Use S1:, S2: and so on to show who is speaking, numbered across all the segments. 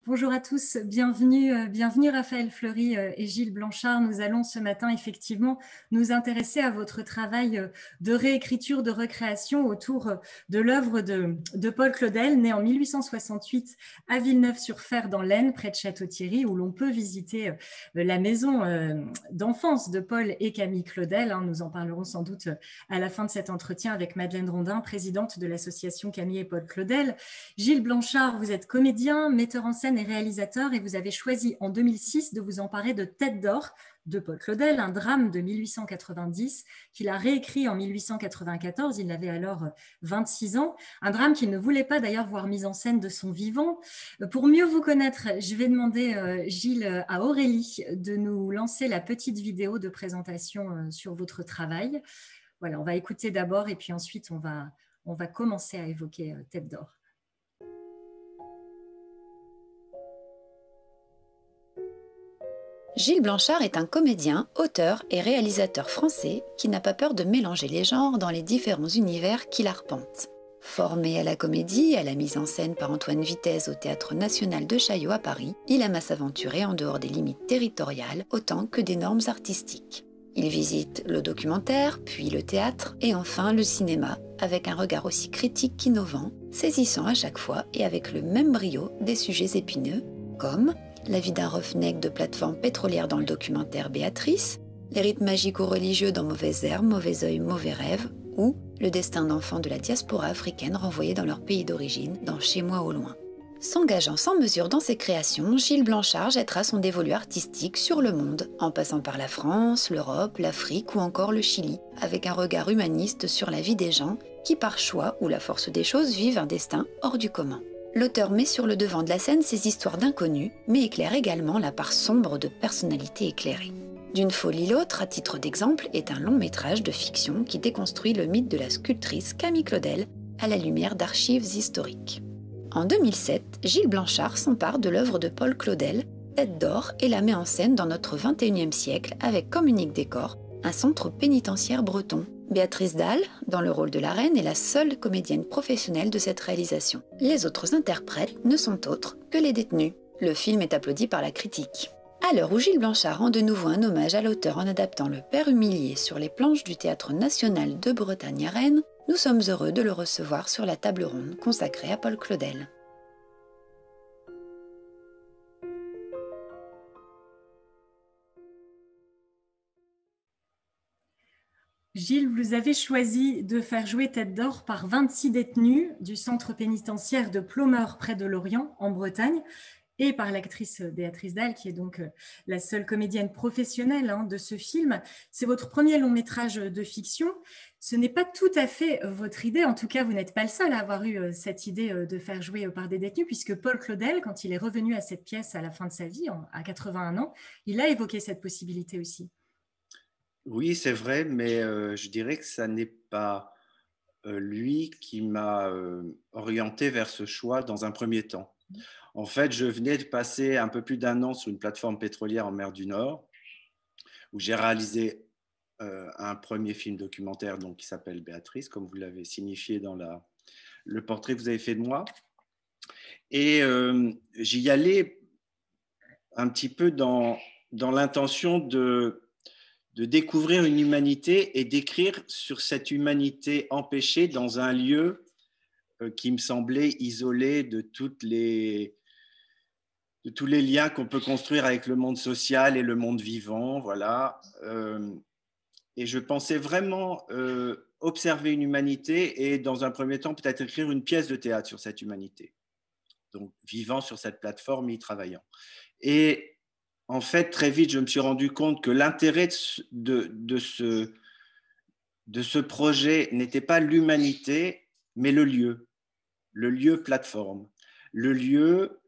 S1: Bonjour à tous, bienvenue Raphaël Fleury et Gilles Blanchard. Nous allons ce matin effectivement nous intéresser à votre travail de réécriture, de recréation autour de l'œuvre de Paul Claudel, né en 1868 à Villeneuve-sur-Fer dans l'Aisne, près de Château-Thierry, où l'on peut visiter la maison d'enfance de Paul et Camille Claudel. Nous en parlerons sans doute à la fin de cet entretien avec Madeleine Rondin, présidente de l'association Camille et Paul Claudel. Gilles Blanchard, vous êtes comédien, metteur en scène et réalisateur, et vous avez choisi en 2006 de vous emparer de Tête d'or de Paul Claudel, un drame de 1890 qu'il a réécrit en 1894. Il avait alors 26 ans, un drame qu'il ne voulait pas d'ailleurs voir mis en scène de son vivant. Pour mieux vous connaître, je vais demander, Gilles, à Aurélie de nous lancer la petite vidéo de présentation sur votre travail. Voilà, on va écouter d'abord et puis ensuite on va commencer à évoquer Tête d'or.
S2: Gilles Blanchard est un comédien, auteur et réalisateur français qui n'a pas peur de mélanger les genres dans les différents univers qu'il arpente. Formé à la comédie et à la mise en scène par Antoine Vitez au Théâtre National de Chaillot à Paris, il aime à s'aventurer en dehors des limites territoriales autant que des normes artistiques. Il visite le documentaire, puis le théâtre et enfin le cinéma, avec un regard aussi critique qu'innovant, saisissant à chaque fois et avec le même brio des sujets épineux, comme la vie d'un roughneck de plateforme pétrolière dans le documentaire Béatrice, les rites magico-religieux dans Mauvaises herbes, Mauvais œil, Mauvais rêve, ou le destin d'enfants de la diaspora africaine renvoyés dans leur pays d'origine, dans Chez moi au loin. S'engageant sans mesure dans ses créations, Gilles Blanchard jettera son dévolu artistique sur le monde, en passant par la France, l'Europe, l'Afrique ou encore le Chili, avec un regard humaniste sur la vie des gens qui, par choix ou la force des choses, vivent un destin hors du commun. L'auteur met sur le devant de la scène ses histoires d'inconnus, mais éclaire également la part sombre de personnalités éclairées. D'une folie l'autre, à titre d'exemple, est un long métrage de fiction qui déconstruit le mythe de la sculptrice Camille Claudel à la lumière d'archives historiques. En 2007, Gilles Blanchard s'empare de l'œuvre de Paul Claudel, Tête d'or, et la met en scène dans notre XXIe siècle avec comme unique décor un centre pénitentiaire breton. Béatrice Dalle, dans le rôle de la reine, est la seule comédienne professionnelle de cette réalisation. Les autres interprètes ne sont autres que les détenus. Le film est applaudi par la critique. À l'heure où Gilles Blanchard rend de nouveau un hommage à l'auteur en adaptant Le Père humilié sur les planches du Théâtre national de Bretagne à Rennes, nous sommes heureux de le recevoir sur la table ronde consacrée à Paul Claudel.
S1: Gilles, vous avez choisi de faire jouer Tête d'or par 26 détenus du centre pénitentiaire de Ploemeur près de Lorient, en Bretagne, et par l'actrice Béatrice Dalle, qui est donc la seule comédienne professionnelle de ce film. C'est votre premier long métrage de fiction. Ce n'est pas tout à fait votre idée, en tout cas vous n'êtes pas le seul à avoir eu cette idée de faire jouer par des détenus, puisque Paul Claudel, quand il est revenu à cette pièce à la fin de sa vie, à 81 ans, il a évoqué cette possibilité aussi.
S3: Oui, c'est vrai, mais je dirais que ça n'est pas lui qui m'a orienté vers ce choix dans un premier temps. En fait, je venais de passer un peu plus d'un an sur une plateforme pétrolière en mer du Nord, où j'ai réalisé un premier film documentaire donc, qui s'appelle Béatrice, comme vous l'avez signifié dans le portrait que vous avez fait de moi. Et j'y allais un petit peu dans l'intention de découvrir une humanité et d'écrire sur cette humanité empêchée dans un lieu qui me semblait isolé de tous les liens qu'on peut construire avec le monde social et le monde vivant. Voilà. Et je pensais vraiment observer une humanité et dans un premier temps peut-être écrire une pièce de théâtre sur cette humanité. Donc vivant sur cette plateforme, y travaillant. Et en fait, très vite, je me suis rendu compte que l'intérêt de ce projet n'était pas l'humanité, mais le lieu plateforme. Le lieu,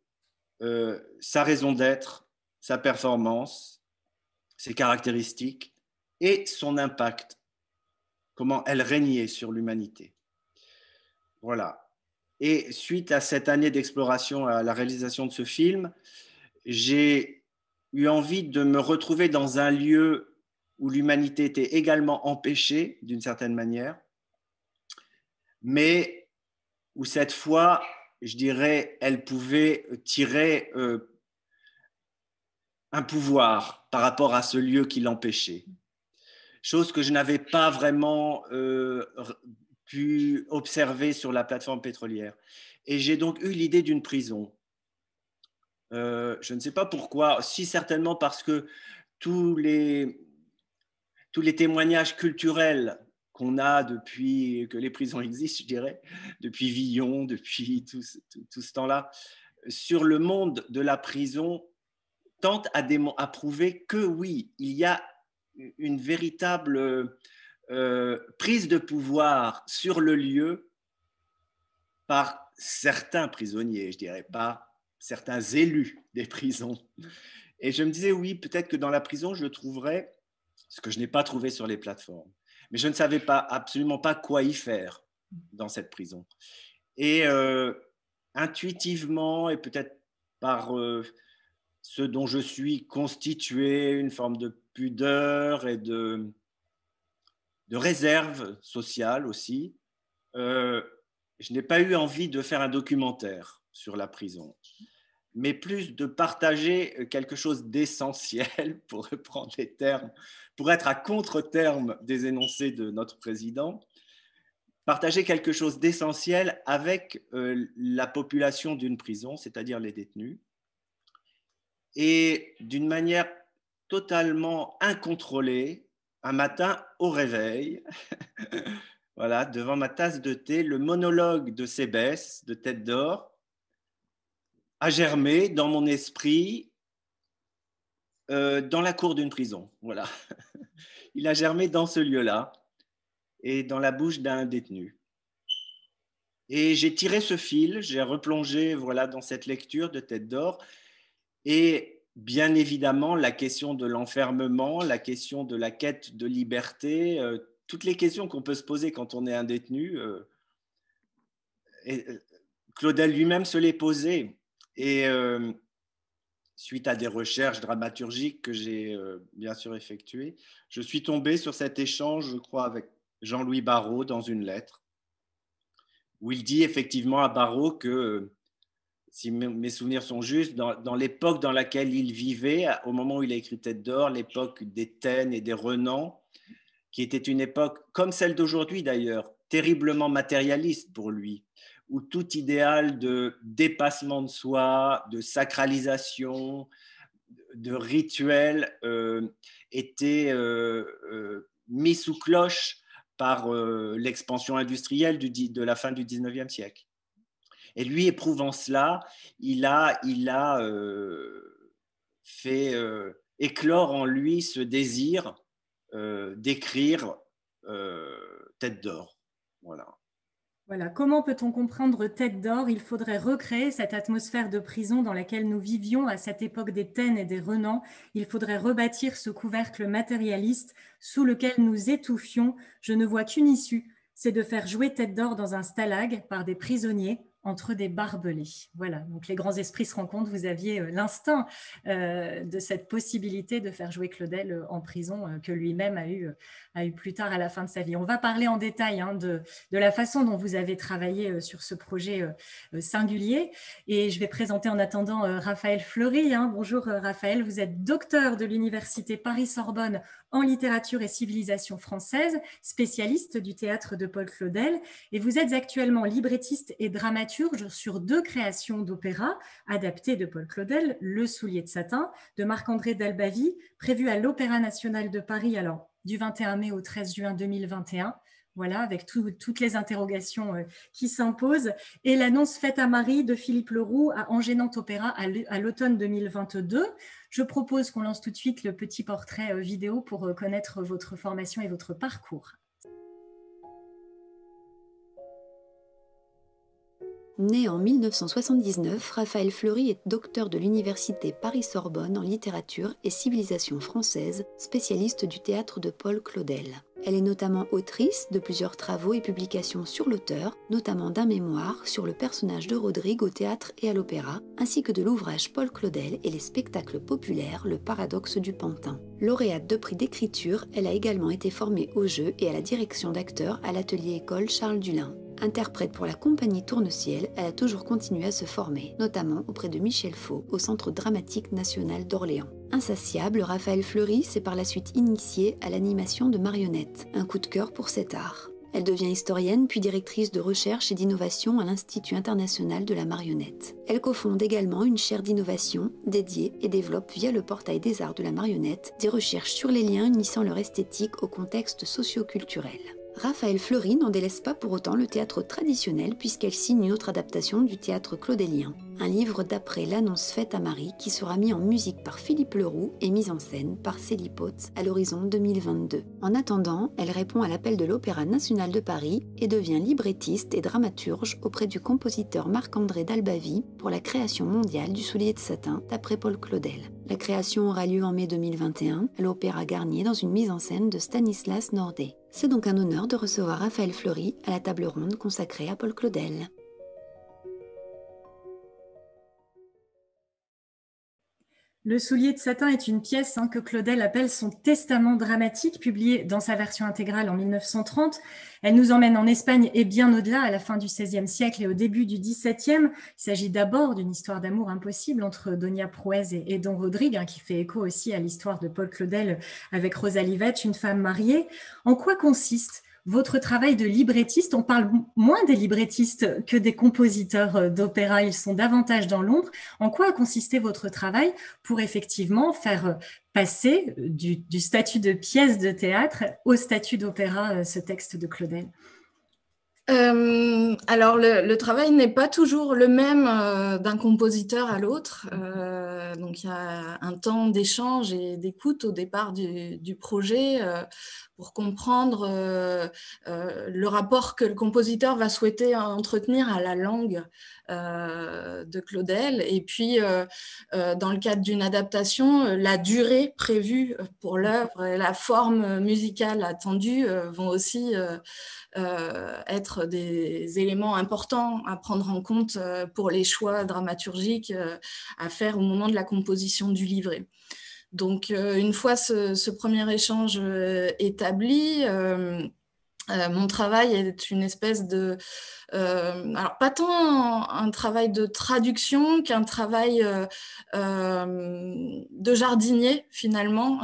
S3: sa raison d'être, sa performance, ses caractéristiques et son impact, comment elle régnait sur l'humanité. Voilà. Et suite à cette année d'exploration, à la réalisation de ce film, j'ai eu envie de me retrouver dans un lieu où l'humanité était également empêchée d'une certaine manière, mais où cette fois, je dirais, elle pouvait tirer un pouvoir par rapport à ce lieu qui l'empêchait. Chose que je n'avais pas vraiment pu observer sur la plateforme pétrolière. Et j'ai donc eu l'idée d'une prison. Je ne sais pas pourquoi, si certainement parce que tous les témoignages culturels qu'on a depuis que les prisons existent, je dirais, depuis Villon, depuis tout ce temps-là, sur le monde de la prison, tentent à prouver que oui, il y a une véritable prise de pouvoir sur le lieu par certains prisonniers, je dirais pas certains élus des prisons. Et je me disais, oui, peut-être que dans la prison, je trouverais ce que je n'ai pas trouvé sur les plateformes. Mais je ne savais absolument pas quoi y faire dans cette prison. Et intuitivement, et peut-être par ce dont je suis constitué, une forme de pudeur et de réserve sociale aussi, je n'ai pas eu envie de faire un documentaire sur la prison, mais plus de partager quelque chose d'essentiel, pour reprendre les termes, pour être à contre-terme des énoncés de notre président, partager quelque chose d'essentiel avec la population d'une prison, c'est-à-dire les détenus, et d'une manière totalement incontrôlée, un matin au réveil, voilà, devant ma tasse de thé, le monologue de Sébès, de Tête d'Or, a germé dans mon esprit dans la cour d'une prison. Voilà. Il a germé dans ce lieu-là et dans la bouche d'un détenu. Et j'ai tiré ce fil, j'ai replongé voilà, dans cette lecture de Tête d'Or et bien évidemment la question de l'enfermement, la question de la quête de liberté, toutes les questions qu'on peut se poser quand on est un détenu. Claudel lui-même se les posait. Et suite à des recherches dramaturgiques que j'ai bien sûr effectuées, je suis tombé sur cet échange, je crois, avec Jean-Louis Barrault dans une lettre, où il dit effectivement à Barrault que, si mes souvenirs sont justes, dans l'époque dans laquelle il vivait, au moment où il a écrit Tête d'Or, l'époque des Taine et des Renan, qui était une époque, comme celle d'aujourd'hui d'ailleurs, terriblement matérialiste pour lui, où tout idéal de dépassement de soi, de sacralisation, de rituel était mis sous cloche par l'expansion industrielle de la fin du 19e siècle. Et lui, éprouvant cela, il a fait éclore en lui ce désir d'écrire Tête d'Or. Voilà.
S1: Voilà. Comment peut-on comprendre Tête d'Or? Il faudrait recréer cette atmosphère de prison dans laquelle nous vivions à cette époque des Taine et des Renan. Il faudrait rebâtir ce couvercle matérialiste sous lequel nous étouffions. Je ne vois qu'une issue, c'est de faire jouer Tête d'Or dans un stalag par des prisonniers entre des barbelés. Voilà, donc les grands esprits se rencontrent. Vous aviez l'instinct de cette possibilité de faire jouer Claudel en prison que lui-même a eu plus tard à la fin de sa vie. On va parler en détail de la façon dont vous avez travaillé sur ce projet singulier. Et je vais présenter en attendant Raphaël Fleury. Bonjour Raphaël, vous êtes docteur de l'Université Paris-Sorbonne en littérature et civilisation française, spécialiste du théâtre de Paul Claudel, et vous êtes actuellement librettiste et dramaturge sur 2 créations d'opéra adaptées de Paul Claudel, Le Soulier de satin de Marc-André Dalbavie, prévu à l'Opéra national de Paris du 21 mai au 13 juin 2021. Voilà, avec toutes les interrogations qui s'imposent. Et l'annonce faite à Marie de Philippe Leroux à Angers Nantes Opéra à l'automne 2022. Je propose qu'on lance tout de suite le petit portrait vidéo pour connaître votre formation et votre parcours.
S2: Né en 1979, Raphaël Fleury est docteur de l'Université Paris-Sorbonne en littérature et civilisation française, spécialiste du théâtre de Paul Claudel. Elle est notamment autrice de plusieurs travaux et publications sur l'auteur, notamment d'un mémoire sur le personnage de Rodrigue au théâtre et à l'opéra, ainsi que de l'ouvrage Paul Claudel et les spectacles populaires, le paradoxe du Pantin. Lauréate de prix d'écriture, elle a également été formée au jeu et à la direction d'acteurs à l'atelier école Charles Dulin. Interprète pour la compagnie Tourne-Ciel, elle a toujours continué à se former, notamment auprès de Michel Faux au Centre dramatique national d'Orléans. Insatiable, Raphaël Fleury s'est par la suite initiée à l'animation de marionnettes, un coup de cœur pour cet art. Elle devient historienne puis directrice de recherche et d'innovation à l'Institut international de la marionnette. Elle cofonde également une chaire d'innovation dédiée et développe via le portail des arts de la marionnette des recherches sur les liens unissant leur esthétique au contexte socio-culturel. Raphaël Fleury n'en délaisse pas pour autant le théâtre traditionnel puisqu'elle signe une autre adaptation du théâtre claudélien, un livre d'après l'annonce faite à Marie qui sera mis en musique par Philippe Leroux et mis en scène par Célie Potts à l'horizon 2022. En attendant, elle répond à l'appel de l'Opéra national de Paris et devient librettiste et dramaturge auprès du compositeur Marc-André d'Albavie pour la création mondiale du Soulier de satin d'après Paul Claudel. La création aura lieu en mai 2021 à l'Opéra Garnier dans une mise en scène de Stanislas Nordet. C'est donc un honneur de recevoir Raphaël Fleury à la table ronde consacrée à Paul Claudel.
S1: Le Soulier de satin est une pièce que Claudel appelle son testament dramatique, publié dans sa version intégrale en 1930. Elle nous emmène en Espagne et bien au-delà, à la fin du XVIe siècle et au début du XVIIe. Il s'agit d'abord d'une histoire d'amour impossible entre Donia Prouez et Don Rodrigue, qui fait écho aussi à l'histoire de Paul Claudel avec Rosalie Vetch, une femme mariée. En quoi consiste votre travail de librettiste? On parle moins des librettistes que des compositeurs d'opéra, ils sont davantage dans l'ombre. En quoi a consisté votre travail pour effectivement faire passer du statut de pièce de théâtre au statut d'opéra ce texte de Claudel?
S4: Alors, le travail n'est pas toujours le même d'un compositeur à l'autre. Donc, il y a un temps d'échange et d'écoute au départ du projet pour comprendre le rapport que le compositeur va souhaiter entretenir à la langue de Claudel. Et puis, dans le cadre d'une adaptation, la durée prévue pour l'œuvre et la forme musicale attendue vont aussi être des éléments importants à prendre en compte pour les choix dramaturgiques à faire au moment de la composition du livret. Donc, une fois ce premier échange établi, mon travail est une espèce de... alors, pas tant un travail de traduction qu'un travail de jardinier, finalement,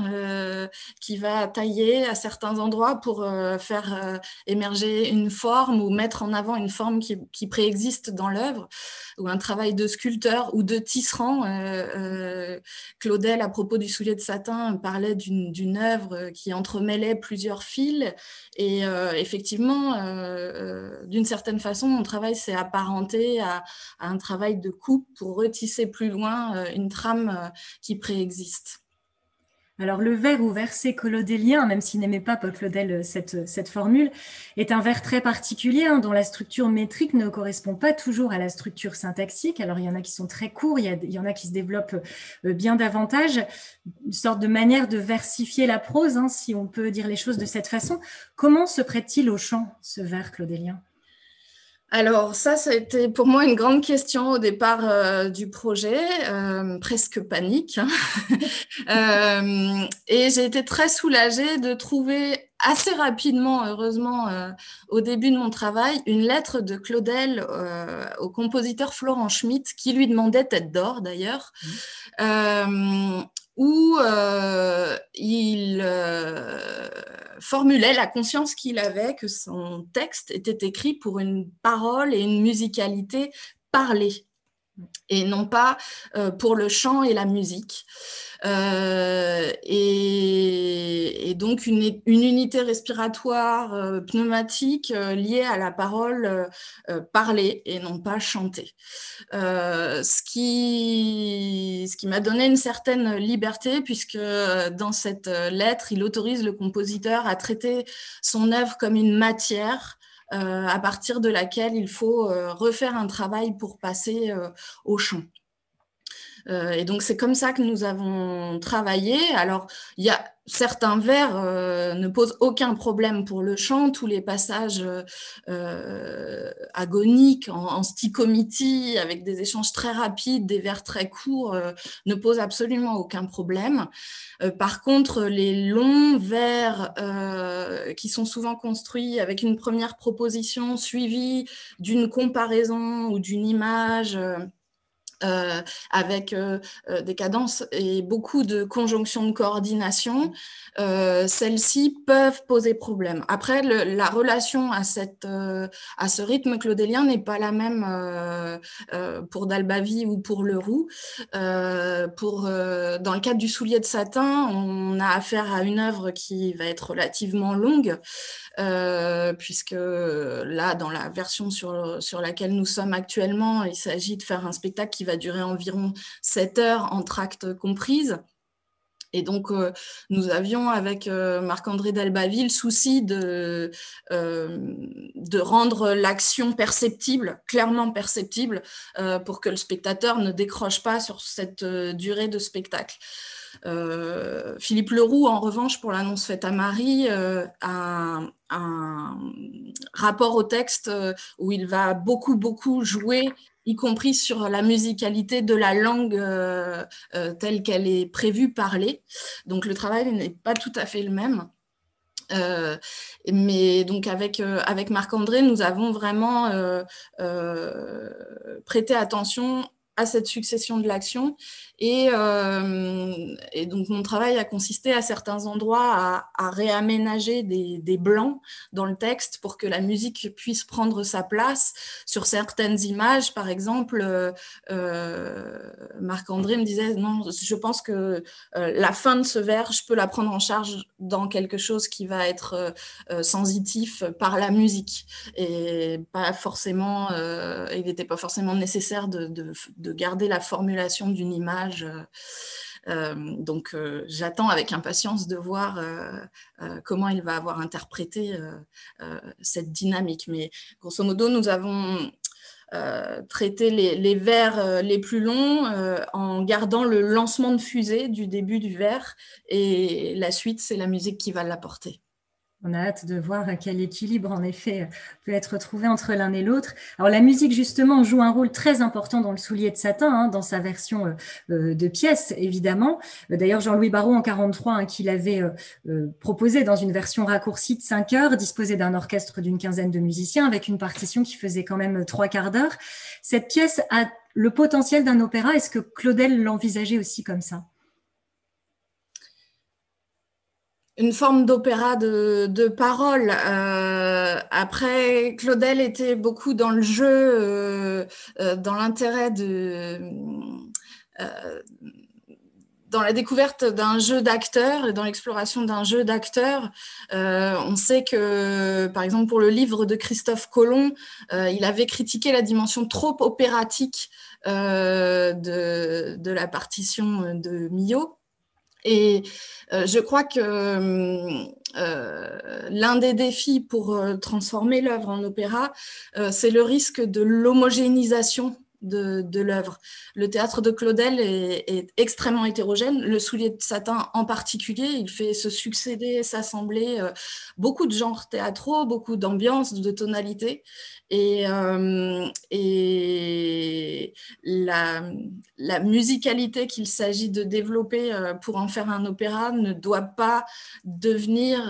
S4: qui va tailler à certains endroits pour faire émerger une forme ou mettre en avant une forme qui préexiste dans l'œuvre, ou un travail de sculpteur ou de tisserand. Claudel, à propos du Soulier de satin, parlait d'une œuvre qui entremêlait plusieurs fils et effectivement, d'une certaine façon, mon travail s'est apparenté à un travail de coupe pour retisser plus loin une trame qui préexiste.
S1: Alors, le vers ou verset claudélien, même s'il n'aimait pas Paul Claudel cette formule, est un vers très particulier dont la structure métrique ne correspond pas toujours à la structure syntaxique. Alors, il y en a qui sont très courts, il y en a qui se développent bien davantage. Une sorte de manière de versifier la prose, si on peut dire les choses de cette façon. Comment se prête-t-il au chant, ce vers claudélien ?
S4: Alors ça a été pour moi une grande question au départ du projet, presque panique. Et j'ai été très soulagée de trouver assez rapidement, heureusement, au début de mon travail, une lettre de Claudel au compositeur Florent Schmitt, qui lui demandait Tête d'or d'ailleurs, où il formulait la conscience qu'il avait que son texte était écrit pour une parole et une musicalité parlée, et non pas pour le chant et la musique. Et donc une unité respiratoire pneumatique liée à la parole parlée et non pas chantée. Ce qui m'a donné une certaine liberté, puisque dans cette lettre, il autorise le compositeur à traiter son œuvre comme une matière à partir de laquelle il faut refaire un travail pour passer au chant. Et donc, c'est comme ça que nous avons travaillé. Alors, il y a certains vers ne posent aucun problème pour le chant. Tous les passages agoniques en stichométie, avec des échanges très rapides, des vers très courts, ne posent absolument aucun problème. Par contre, les longs vers qui sont souvent construits avec une première proposition suivie d'une comparaison ou d'une image, avec des cadences et beaucoup de conjonctions de coordination, celles-ci peuvent poser problème. Après, la relation à ce rythme claudélien n'est pas la même pour Dalbavi ou pour Leroux. Dans le cadre du Soulier de satin, on a affaire à une œuvre qui va être relativement longue, puisque là, dans la version sur laquelle nous sommes actuellement, il s'agit de faire un spectacle qui va durer environ 7 heures, entr'actes comprises. Et donc, nous avions avec Marc-André Dalbavi le souci de rendre l'action perceptible, clairement perceptible, pour que le spectateur ne décroche pas sur cette durée de spectacle. Philippe Leroux, en revanche, pour l'annonce faite à Marie, a un rapport au texte où il va beaucoup jouer, y compris sur la musicalité de la langue telle qu'elle est prévue parler. Donc le travail n'est pas tout à fait le même. Mais donc avec Marc-André, nous avons vraiment prêté attention à cette succession de l'action, et donc mon travail a consisté à certains endroits à réaménager des blancs dans le texte pour que la musique puisse prendre sa place. Sur certaines images, par exemple, Marc-André me disait non, je pense que la fin de ce vers, je peux la prendre en charge dans quelque chose qui va être sensitif par la musique, et pas forcément, il n'était pas forcément nécessaire de garder la formulation d'une image. Donc j'attends avec impatience de voir comment il va avoir interprété cette dynamique. Mais grosso modo, nous avons traité les vers les plus longs en gardant le lancement de fusée du début du vers, et la suite, c'est la musique qui va l'apporter.
S1: On a hâte de voir quel équilibre, en effet, peut être trouvé entre l'un et l'autre. Alors, la musique, justement, joue un rôle très important dans le Soulier de satin, hein, dans sa version de pièce, évidemment. D'ailleurs, Jean-Louis Barrault, en 1943, hein, qui l'avait proposé dans une version raccourcie de 5 heures, disposée d'un orchestre d'une quinzaine de musiciens, avec une partition qui faisait quand même 3/4 d'heure. Cette pièce a le potentiel d'un opéra. Est-ce que Claudel l'envisageait aussi comme ça ?
S4: Une forme d'opéra de parole. Après, Claudel était beaucoup dans le jeu, dans l'intérêt dans la découverte d'un jeu d'acteurs et dans l'exploration d'un jeu d'acteurs. On sait que, par exemple, pour le livre de Christophe Colomb, il avait critiqué la dimension trop opératique de la partition de Milhaud. Et je crois que l'un des défis pour transformer l'œuvre en opéra, c'est le risque de l'homogénéisation de l'œuvre. Le théâtre de Claudel est extrêmement hétérogène, le Soulier de satin en particulier. Il fait se succéder, s'assembler beaucoup de genres théâtraux, beaucoup d'ambiances, de tonalités, et la musicalité qu'il s'agit de développer pour en faire un opéra ne doit pas devenir,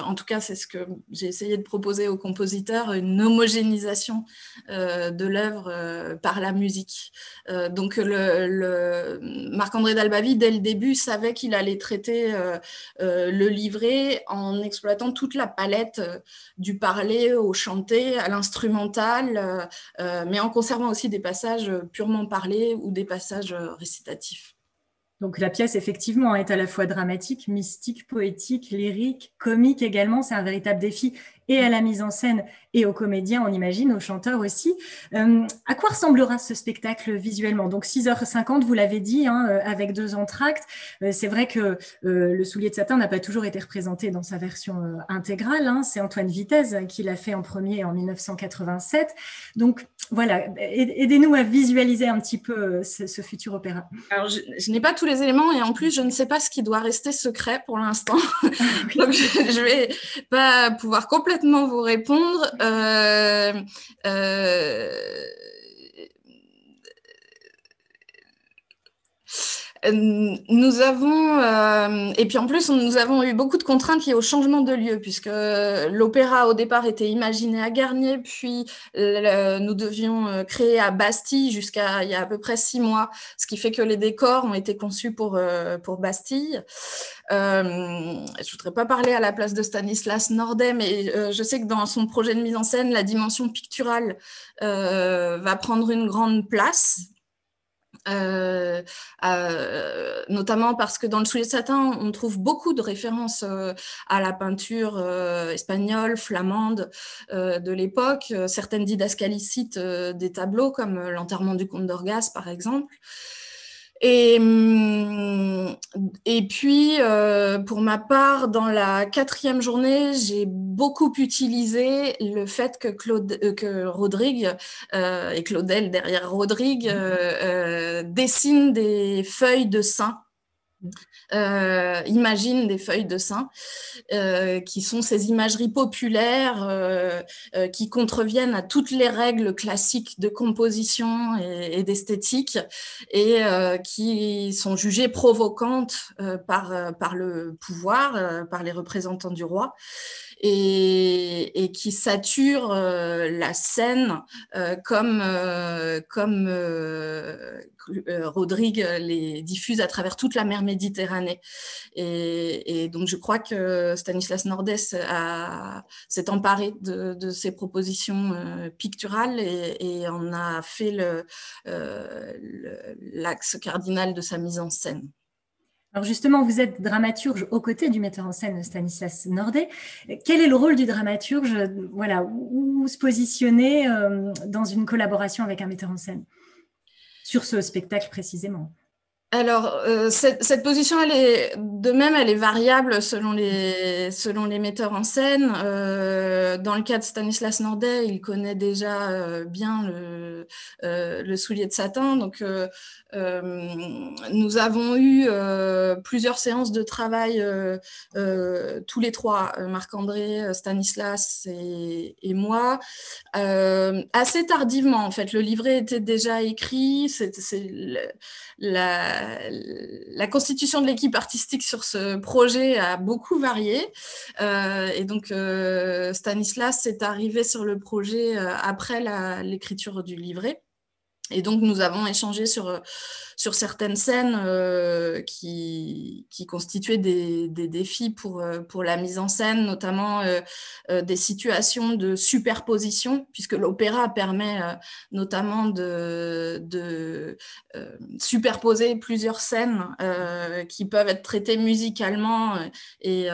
S4: en tout cas c'est ce que j'ai essayé de proposer aux compositeurs, une homogénéisation de l'œuvre par la musique. Donc Marc-André Dalbavi, dès le début, savait qu'il allait traiter le livret en exploitant toute la palette du parler au chanté, à l'instrumental, mais en conservant aussi des passages purement parlés ou des passages récitatifs.
S1: Donc la pièce, effectivement, est à la fois dramatique, mystique, poétique, lyrique, comique également. C'est un véritable défi et à la mise en scène et aux comédiens, on imagine, aux chanteurs aussi. À quoi ressemblera ce spectacle visuellement? Donc 6h50, vous l'avez dit, hein, avec 2 entr'actes. C'est vrai que Le Soulier de Satin n'a pas toujours été représenté dans sa version intégrale. Hein. C'est Antoine Vitez qui l'a fait en premier en 1987. Donc voilà, aidez-nous à visualiser un petit peu ce futur opéra.
S4: Alors, je n'ai pas tous les éléments et en plus, je ne sais pas ce qui doit rester secret pour l'instant. Donc, je ne vais pas pouvoir complètement vous répondre. Nous avons, et puis en plus, nous avons eu beaucoup de contraintes liées au changement de lieu, puisque l'opéra au départ était imaginé à Garnier, puis nous devions créer à Bastille jusqu'à il y a à peu près 6 mois, ce qui fait que les décors ont été conçus pour Bastille. Je ne voudrais pas parler à la place de Stanislas Nordet, mais je sais que dans son projet de mise en scène, la dimension picturale va prendre une grande place. Notamment parce que dans Le Soulier de Satin, on trouve beaucoup de références à la peinture espagnole, flamande de l'époque. Certaines didascalies citent des tableaux comme l'enterrement du comte d'Orgaz, par exemple. Et puis, pour ma part, dans la 4e journée, j'ai beaucoup utilisé le fait que Rodrigue et Claudel derrière Rodrigue dessinent des feuilles de sein. Imagine des feuilles de sein, qui sont ces imageries populaires qui contreviennent à toutes les règles classiques de composition et d'esthétique et qui sont jugées provocantes par le pouvoir, par les représentants du roi. Et qui sature la scène comme Rodrigue les diffuse à travers toute la mer Méditerranée. Et donc, je crois que Stanislas Nordet s'est emparé de ces propositions picturales et en a fait l'axe cardinal de sa mise en scène.
S1: Alors justement, vous êtes dramaturge aux côtés du metteur en scène Stanislas Nordet. Quel est le rôle du dramaturge, voilà, où se positionner dans une collaboration avec un metteur en scène sur ce spectacle précisément?
S4: Alors, cette position, elle est variable selon les metteurs en scène. Dans le cas de Stanislas Nordet, il connaît déjà bien le Soulier de Satin. Donc, nous avons eu plusieurs séances de travail, tous les trois, Marc-André, Stanislas et moi, assez tardivement. En fait, le livret était déjà écrit. La constitution de l'équipe artistique sur ce projet a beaucoup varié. Et donc, Stanislas est arrivé sur le projet après l'écriture du livret. Et donc, nous avons échangé sur certaines scènes qui constituaient des défis pour la mise en scène, notamment des situations de superposition, puisque l'opéra permet notamment de superposer plusieurs scènes qui peuvent être traitées musicalement et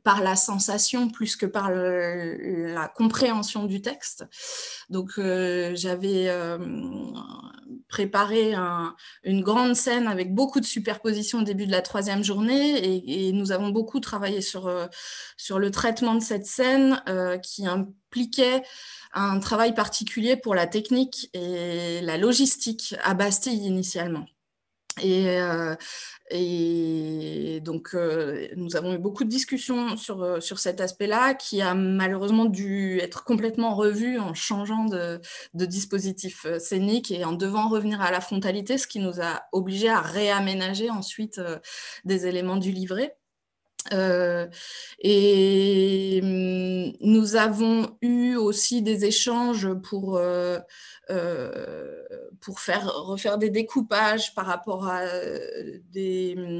S4: par la sensation plus que par la compréhension du texte. Donc, j'avais préparé une grande scène avec beaucoup de superpositions au début de la 3e journée et nous avons beaucoup travaillé sur le traitement de cette scène qui impliquait un travail particulier pour la technique et la logistique à Bastille initialement. Et donc, nous avons eu beaucoup de discussions sur cet aspect-là qui a malheureusement dû être complètement revu en changeant de dispositif scénique et en devant revenir à la frontalité, ce qui nous a obligés à réaménager ensuite des éléments du livret. Et nous avons eu aussi des échanges pour refaire des découpages par rapport à des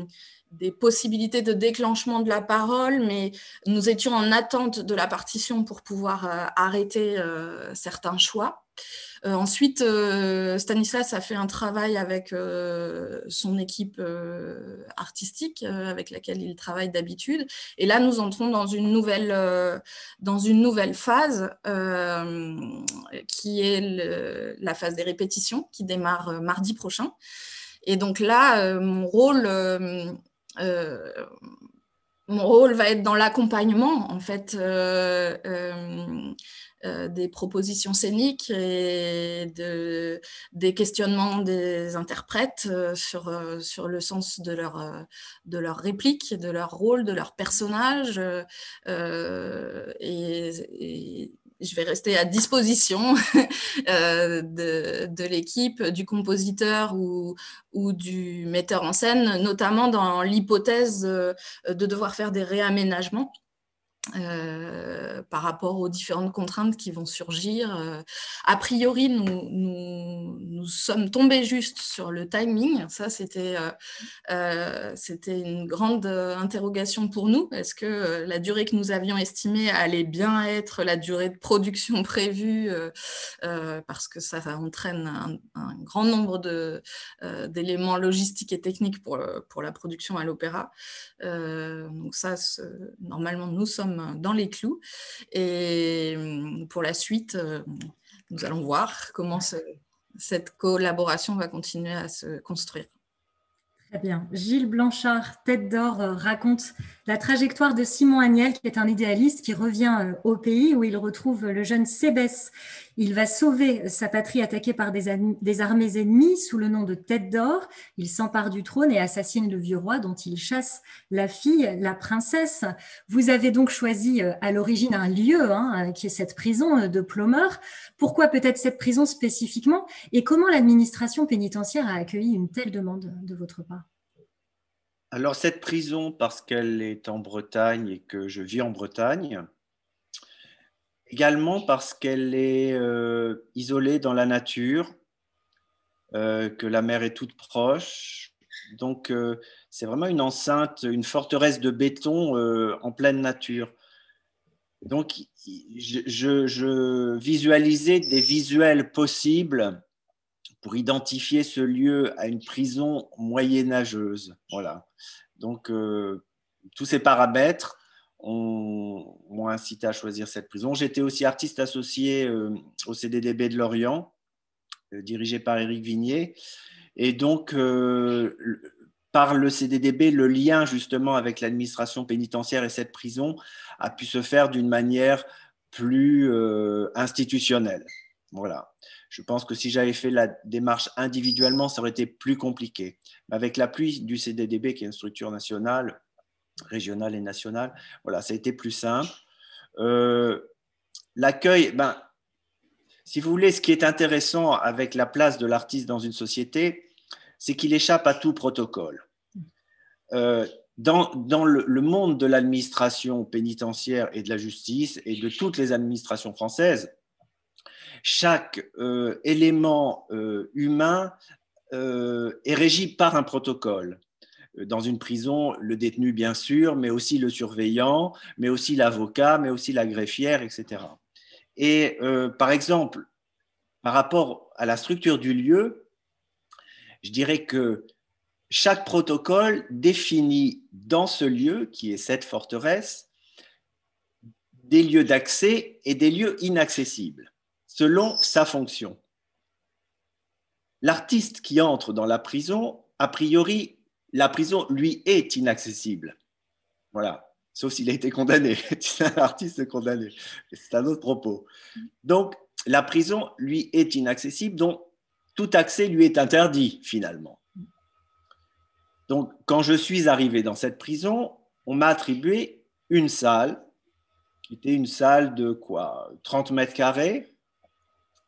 S4: possibilités de déclenchement de la parole, mais nous étions en attente de la partition pour pouvoir arrêter certains choix. Ensuite, Stanislas a fait un travail avec son équipe artistique avec laquelle il travaille d'habitude. Et là, nous entrons dans une nouvelle phase qui est la phase des répétitions qui démarre mardi prochain. Et donc là, mon rôle va être dans l'accompagnement, en fait, des propositions scéniques et des questionnements des interprètes sur le sens de leur réplique, de leur rôle, de leur personnage. Et je vais rester à disposition de l'équipe, du compositeur ou du metteur en scène, notamment dans l'hypothèse de devoir faire des réaménagements par rapport aux différentes contraintes qui vont surgir. A priori, nous sommes tombés juste sur le timing. Ça, c'était une grande interrogation pour nous. Est-ce que la durée que nous avions estimée allait bien être la durée de production prévue, parce que ça entraîne un grand nombre d'éléments logistiques et techniques pour la production à l'opéra. Donc ça, normalement, nous sommes dans les clous. Et pour la suite, nous allons voir comment cette collaboration va continuer à se construire.
S1: Très bien. Gilles Blanchard, Tête d'Or, raconte la trajectoire de Simon Agnel, qui est un idéaliste qui revient au pays où il retrouve le jeune Sébès. Il va sauver sa patrie attaquée par des armées ennemies sous le nom de Tête d'Or. Il s'empare du trône et assassine le vieux roi dont il chasse la fille, la princesse. Vous avez donc choisi à l'origine un lieu, qui est cette prison de Ploemeur. Pourquoi peut-être cette prison spécifiquement? Et comment l'administration pénitentiaire a accueilli une telle demande de votre part?
S3: Alors, cette prison, parce qu'elle est en Bretagne et que je vis en Bretagne, également parce qu'elle est isolée dans la nature, que la mer est toute proche. Donc, c'est vraiment une enceinte, une forteresse de béton en pleine nature. Donc, je visualisais des visuels possibles pour identifier ce lieu à une prison moyenâgeuse. Voilà. Donc, tous ces paramètres m'ont incité à choisir cette prison. J'étais aussi artiste associé au CDDB de Lorient, dirigé par Éric Vignier. Et donc, par le CDDB, le lien justement avec l'administration pénitentiaire et cette prison a pu se faire d'une manière plus institutionnelle. Voilà. Je pense que si j'avais fait la démarche individuellement, ça aurait été plus compliqué. Mais avec l'appui du CDDB, qui est une structure nationale, régionale et nationale, voilà, ça a été plus simple. L'accueil, si vous voulez, ce qui est intéressant avec la place de l'artiste dans une société, c'est qu'il échappe à tout protocole. Dans le monde de l'administration pénitentiaire et de la justice et de toutes les administrations françaises, chaque élément humain est régi par un protocole. Dans une prison, le détenu, bien sûr, mais aussi le surveillant, mais aussi l'avocat, mais aussi la greffière, etc. Et par exemple, par rapport à la structure du lieu, je dirais que chaque protocole définit dans ce lieu, qui est cette forteresse, des lieux d'accès et des lieux inaccessibles, selon sa fonction. L'artiste qui entre dans la prison, a priori, la prison lui est inaccessible. Voilà, sauf s'il a été condamné. C'est un artiste condamné. C'est un autre propos. Donc, la prison lui est inaccessible, donc tout accès lui est interdit finalement. Donc, quand je suis arrivé dans cette prison, on m'a attribué une salle, qui était une salle de quoi, 30 mètres carrés,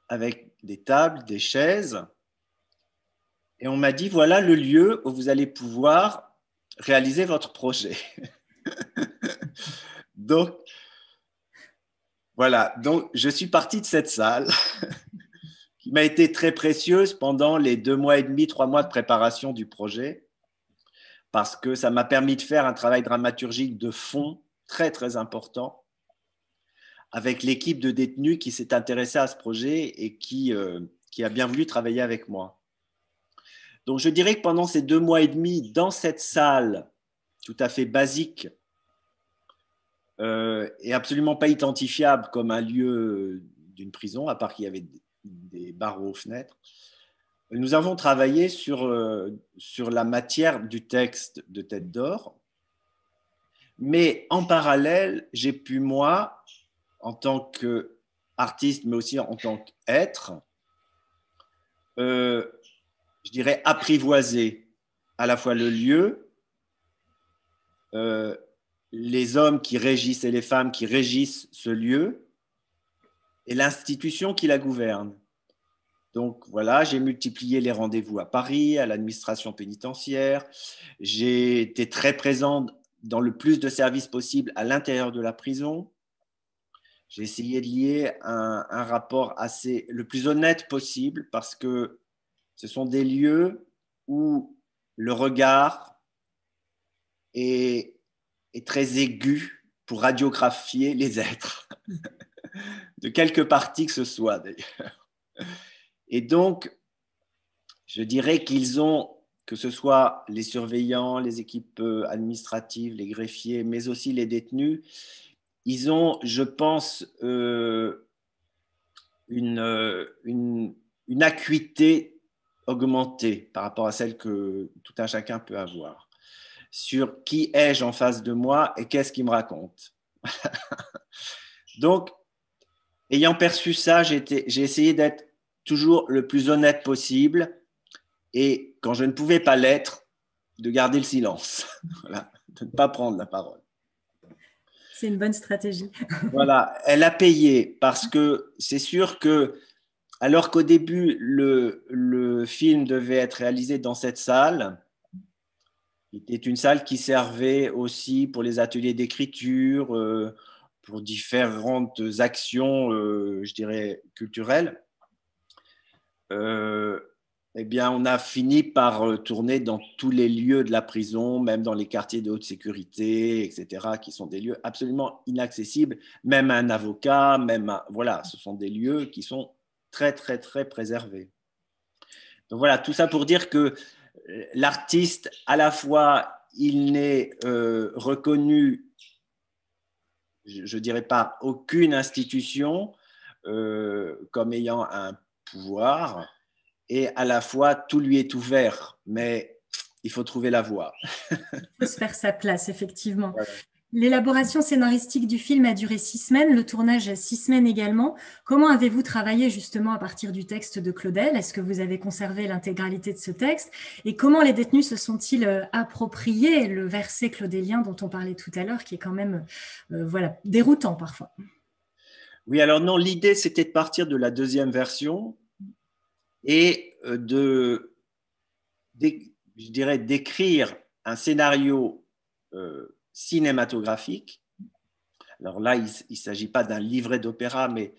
S3: avec des tables, des chaises. Et on m'a dit, voilà le lieu où vous allez pouvoir réaliser votre projet. Donc, voilà. Donc, je suis parti de cette salle qui m'a été très précieuse pendant les 2 mois et demi, 3 mois de préparation du projet, parce que ça m'a permis de faire un travail dramaturgique de fond très, très important, avec l'équipe de détenus qui s'est intéressée à ce projet et qui a bien voulu travailler avec moi. Donc, je dirais que pendant ces 2 mois et demi, dans cette salle tout à fait basique et absolument pas identifiable comme un lieu d'une prison, à part qu'il y avait des barreaux aux fenêtres, nous avons travaillé sur la matière du texte de Tête d'Or. Mais en parallèle, j'ai pu, moi, en tant qu'artiste, mais aussi en tant qu'être, je dirais apprivoiser à la fois le lieu, les hommes qui régissent et les femmes qui régissent ce lieu, et l'institution qui la gouverne. Donc voilà, j'ai multiplié les rendez-vous à Paris, à l'administration pénitentiaire. J'ai été très présent dans le plus de services possible à l'intérieur de la prison. J'ai essayé de lier un rapport le plus honnête possible parce que ce sont des lieux où le regard est très aigu pour radiographier les êtres, de quelque partie que ce soit d'ailleurs. Et donc, je dirais qu'ils ont, que ce soit les surveillants, les équipes administratives, les greffiers, mais aussi les détenus, ils ont, je pense, une acuité augmentée par rapport à celle que tout un chacun peut avoir. Sur qui ai-je en face de moi et qu'est-ce qu'il me raconte. Donc, ayant perçu ça, j'ai essayé d'être toujours le plus honnête possible et quand je ne pouvais pas l'être, de garder le silence, voilà, de ne pas prendre la parole.
S1: C'est une bonne stratégie.
S3: Voilà, elle a payé parce que c'est sûr que, alors qu'au début, le film devait être réalisé dans cette salle, qui était une salle qui servait aussi pour les ateliers d'écriture, pour différentes actions, je dirais, culturelles. Eh bien, on a fini par tourner dans tous les lieux de la prison, même dans les quartiers de haute sécurité, etc., qui sont des lieux absolument inaccessibles, même à un avocat, voilà, ce sont des lieux qui sont très, très, très préservés. Donc voilà, tout ça pour dire que l'artiste, à la fois, il n'est reconnu, je ne dirais pas aucune institution comme ayant un pouvoir, et à la fois tout lui est ouvert, mais il faut trouver la voie.
S1: Il faut se faire sa place, effectivement.
S3: Voilà.
S1: L'élaboration scénaristique du film a duré 6 semaines, le tournage 6 semaines également. Comment avez-vous travaillé justement à partir du texte de Claudel? Est-ce que vous avez conservé l'intégralité de ce texte? Et comment les détenus se sont-ils appropriés le verset claudélien dont on parlait tout à l'heure, qui est quand même voilà, déroutant parfois?
S3: Oui, alors non, l'idée c'était de partir de la deuxième version et je dirais d'écrire un scénario cinématographique. Alors là, il ne s'agit pas d'un livret d'opéra, mais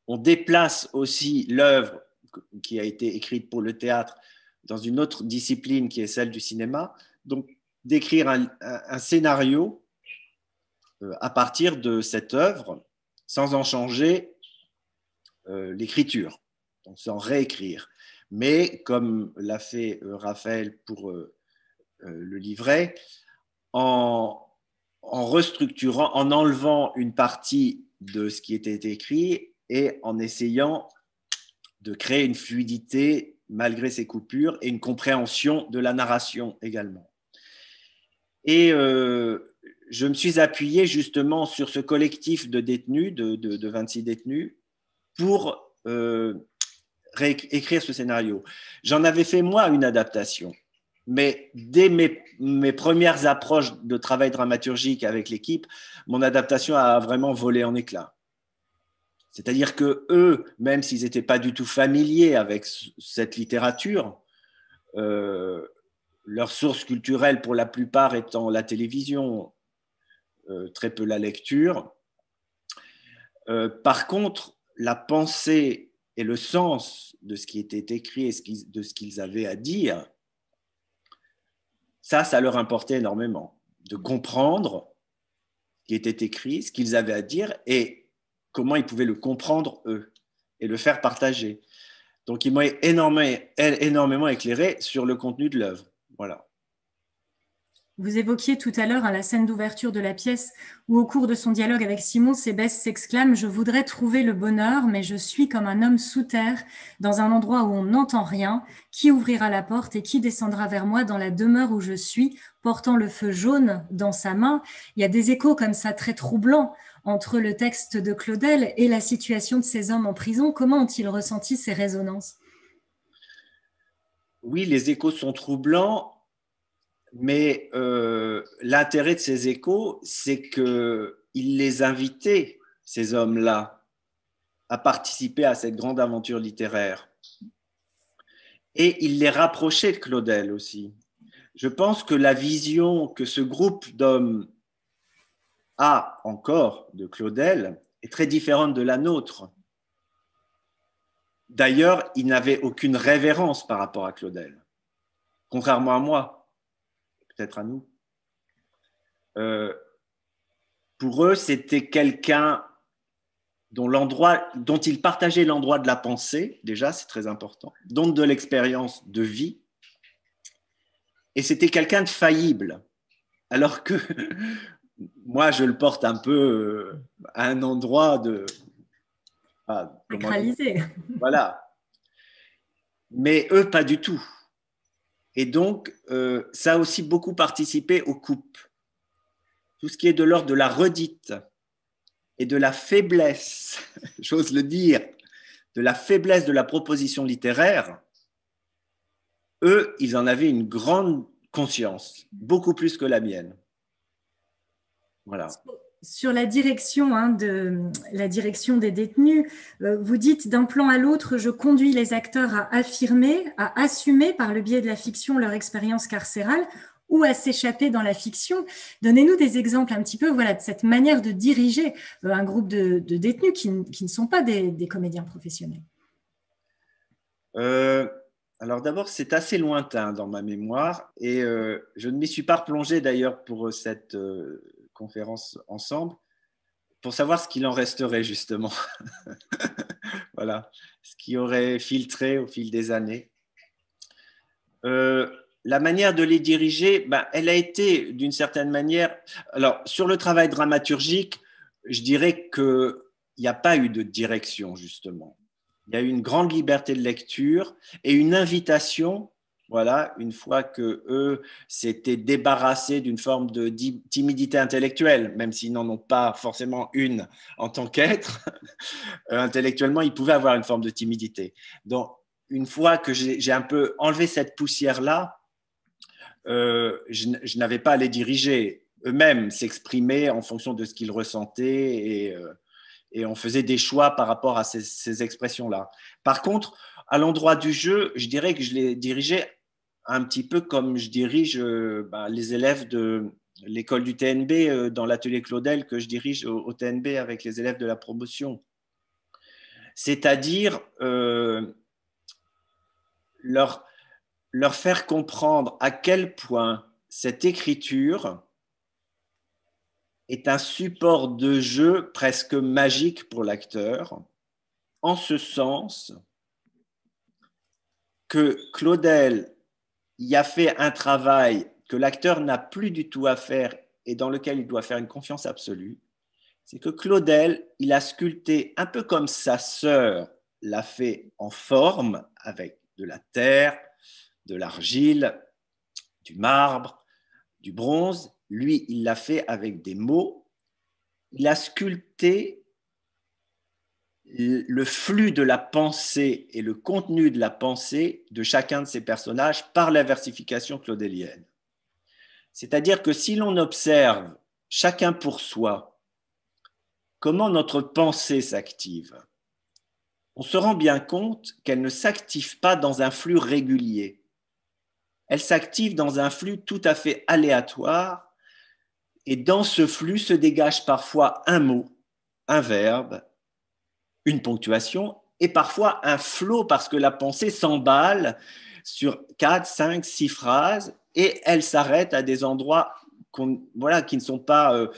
S3: on déplace aussi l'œuvre qui a été écrite pour le théâtre dans une autre discipline qui est celle du cinéma. Donc, d'écrire un scénario à partir de cette œuvre sans en changer l'écriture, donc sans réécrire. Mais comme l'a fait Raphaël pour le livret, en restructurant, en enlevant une partie de ce qui était écrit et en essayant de créer une fluidité malgré ces coupures et une compréhension de la narration également. Et je me suis appuyé justement sur ce collectif de détenus, de 26 détenus, pour écrire ce scénario. J'en avais fait moi une adaptation, mais dès mes premières approches de travail dramaturgique avec l'équipe, mon adaptation a vraiment volé en éclats. C'est-à-dire que eux, même s'ils n'étaient pas du tout familiers avec cette littérature, leur source culturelle pour la plupart étant la télévision, très peu la lecture. Par contre, la pensée et le sens de ce qui était écrit et de ce qu'ils avaient à dire, ça leur importait énormément, de comprendre ce qui était écrit, ce qu'ils avaient à dire et comment ils pouvaient le comprendre eux et le faire partager. Donc, ils m'ont énormément éclairé sur le contenu de l'œuvre. Voilà.
S1: Vous évoquiez tout à l'heure la scène d'ouverture de la pièce où, au cours de son dialogue avec Simon, Sébès s'exclame « Je voudrais trouver le bonheur, mais je suis comme un homme sous terre, dans un endroit où on n'entend rien. Qui ouvrira la porte et qui descendra vers moi dans la demeure où je suis, portant le feu jaune dans sa main ?» Il y a des échos comme ça très troublants entre le texte de Claudel et la situation de ces hommes en prison. Comment ont-ils ressenti ces résonances?
S3: Oui, les échos sont troublants. Mais l'intérêt de ces échos, c'est qu'il les invitait, ces hommes-là, à participer à cette grande aventure littéraire. Et il les rapprochait de Claudel aussi. Je pense que la vision que ce groupe d'hommes a encore de Claudel est très différente de la nôtre. D'ailleurs, ils n'avaient aucune révérence par rapport à Claudel, contrairement à moi. Peut-être à nous. Pour eux, c'était quelqu'un dont ils partageaient l'endroit de la pensée, déjà, c'est très important, dont de l'expérience de vie, et c'était quelqu'un de faillible, alors que moi, je le porte un peu à un endroit de...
S1: Sacralisé.
S3: Voilà. Mais eux, pas du tout. Et donc, ça a aussi beaucoup participé aux coupes. Tout ce qui est de l'ordre de la redite et de la faiblesse, j'ose le dire, de la faiblesse de la proposition littéraire, eux, ils en avaient une grande conscience, beaucoup plus que la mienne. Voilà.
S1: Sur la direction, la direction des détenus, vous dites d'un plan à l'autre, je conduis les acteurs à affirmer, à assumer par le biais de la fiction leur expérience carcérale ou à s'échapper dans la fiction. Donnez-nous des exemples un petit peu de cette manière de diriger un groupe de détenus qui ne sont pas des comédiens professionnels.
S3: Alors d'abord, c'est assez lointain dans ma mémoire et je ne m'y suis pas replongé d'ailleurs pour cette conférence ensemble pour savoir ce qu'il en resterait justement. Voilà, ce qui aurait filtré au fil des années. La manière de les diriger, elle a été d'une certaine manière… Alors, sur le travail dramaturgique, je dirais qu'il n'y a pas eu de direction, justement. Il y a eu une grande liberté de lecture et une invitation, voilà, une fois qu'eux s'étaient débarrassés d'une forme de timidité intellectuelle, même s'ils n'en ont pas forcément une en tant qu'être, intellectuellement, ils pouvaient avoir une forme de timidité. Donc, une fois que j'ai un peu enlevé cette poussière-là, je n'avais pas à les diriger. Eux-mêmes s'exprimaient en fonction de ce qu'ils ressentaient et on faisait des choix par rapport à ces expressions-là. Par contre, à l'endroit du jeu, je dirais que je les dirigeais un petit peu comme je dirige les élèves de l'école du TNB dans l'atelier Claudel que je dirige au TNB avec les élèves de la promotion. C'est-à-dire leur faire comprendre à quel point cette écriture est un support de jeu presque magique pour l'acteur, en ce sens que Claudel y a fait un travail que l'acteur n'a plus du tout à faire et dans lequel il doit faire une confiance absolue. C'est que Claudel, il a sculpté un peu comme sa sœur l'a fait en forme, avec de la terre, de l'argile, du marbre, du bronze. Lui, il l'a fait avec des mots. Il a sculpté le flux de la pensée et le contenu de la pensée de chacun de ces personnages par la versification claudélienne. C'est-à-dire que si l'on observe chacun pour soi comment notre pensée s'active, on se rend bien compte qu'elle ne s'active pas dans un flux régulier. Elle s'active dans un flux tout à fait aléatoire et dans ce flux se dégage parfois un mot, un verbe, une ponctuation et parfois un flot parce que la pensée s'emballe sur 4, 5, 6 phrases et elle s'arrête à des endroits qui ne sont pas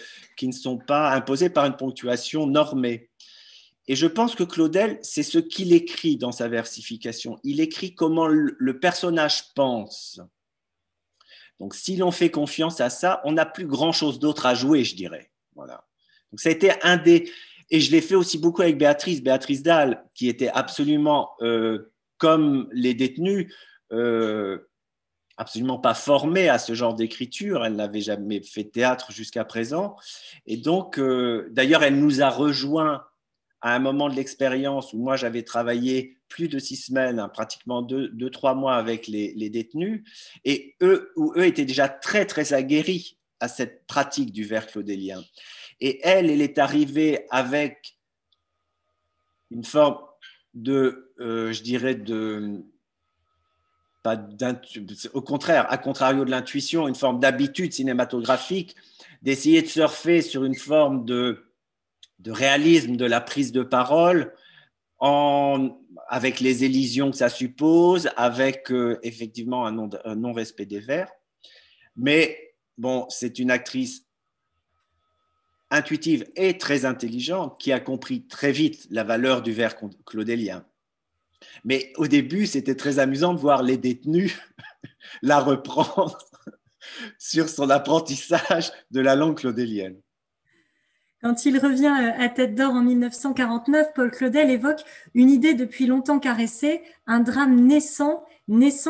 S3: imposés par une ponctuation normée. Et je pense que Claudel, c'est ce qu'il écrit dans sa versification. Il écrit comment le personnage pense. Donc, si l'on fait confiance à ça, on n'a plus grand-chose d'autre à jouer, je dirais. Voilà. Donc, ça a été un des... Et je l'ai fait aussi beaucoup avec Béatrice Dalle, qui était absolument, comme les détenus, absolument pas formée à ce genre d'écriture. Elle n'avait jamais fait de théâtre jusqu'à présent. Et donc, d'ailleurs, elle nous a rejoints à un moment de l'expérience où moi, j'avais travaillé plus de 6 semaines, hein, pratiquement 2-3 mois avec les détenus, et eux étaient déjà très, très aguerris à cette pratique du vers claudélien. Et elle est arrivée avec une forme de, je dirais, au contraire, à contrario de l'intuition, une forme d'habitude cinématographique, d'essayer de surfer sur une forme de réalisme de la prise de parole, avec les élisions que ça suppose, avec effectivement un non-respect des vers. Mais bon, c'est une actrice intuitive et très intelligente qui a compris très vite la valeur du vers claudélien. Mais au début, c'était très amusant de voir les détenus la reprendre sur son apprentissage de la langue claudélienne.
S1: Quand il revient à Tête d'Or en 1949, Paul Claudel évoque une idée depuis longtemps caressée, un drame naissant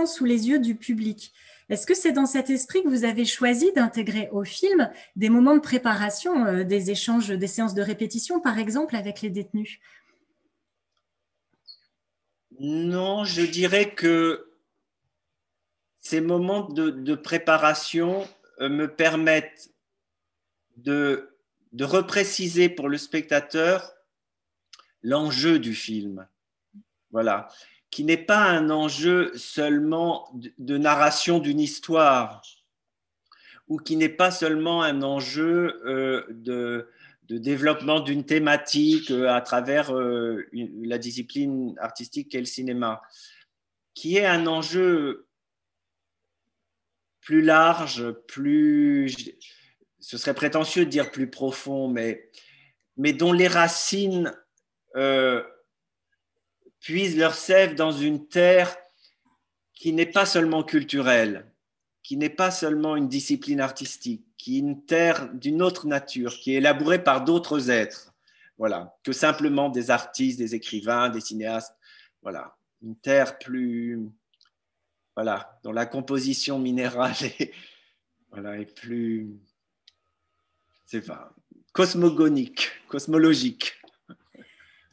S1: sous les yeux du public. Est-ce que c'est dans cet esprit que vous avez choisi d'intégrer au film des moments de préparation, des échanges, des séances de répétition, par exemple, avec les détenus?
S3: Non, je dirais que ces moments de préparation me permettent de repréciser pour le spectateur l'enjeu du film. Voilà. Qui n'est pas un enjeu seulement de narration d'une histoire, ou qui n'est pas seulement un enjeu de développement d'une thématique à travers la discipline artistique qu'est le cinéma, qui est un enjeu plus large, ce serait prétentieux de dire plus profond, mais dont les racines puisent leur sève dans une terre qui n'est pas seulement culturelle, qui n'est pas seulement une discipline artistique, qui est une terre d'une autre nature, qui est élaborée par d'autres êtres, voilà, que simplement des artistes, des écrivains, des cinéastes, voilà, une terre plus, voilà, dont la composition minérale est plus, c'est pas, cosmologique.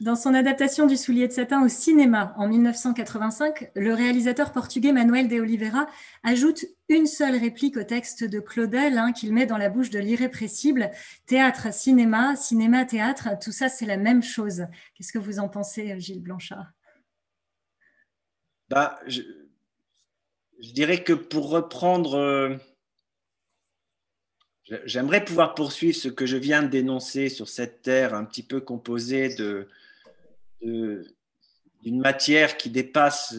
S1: Dans son adaptation du Soulier de satin au cinéma en 1985, le réalisateur portugais Manuel de Oliveira ajoute une seule réplique au texte de Claudel, qu'il met dans la bouche de l'irrépressible. Théâtre, cinéma, cinéma, théâtre, tout ça c'est la même chose. Qu'est-ce que vous en pensez, Gilles Blanchard?
S3: Je dirais que pour reprendre... J'aimerais pouvoir poursuivre ce que je viens de dénoncer sur cette terre un petit peu composée d'une matière qui dépasse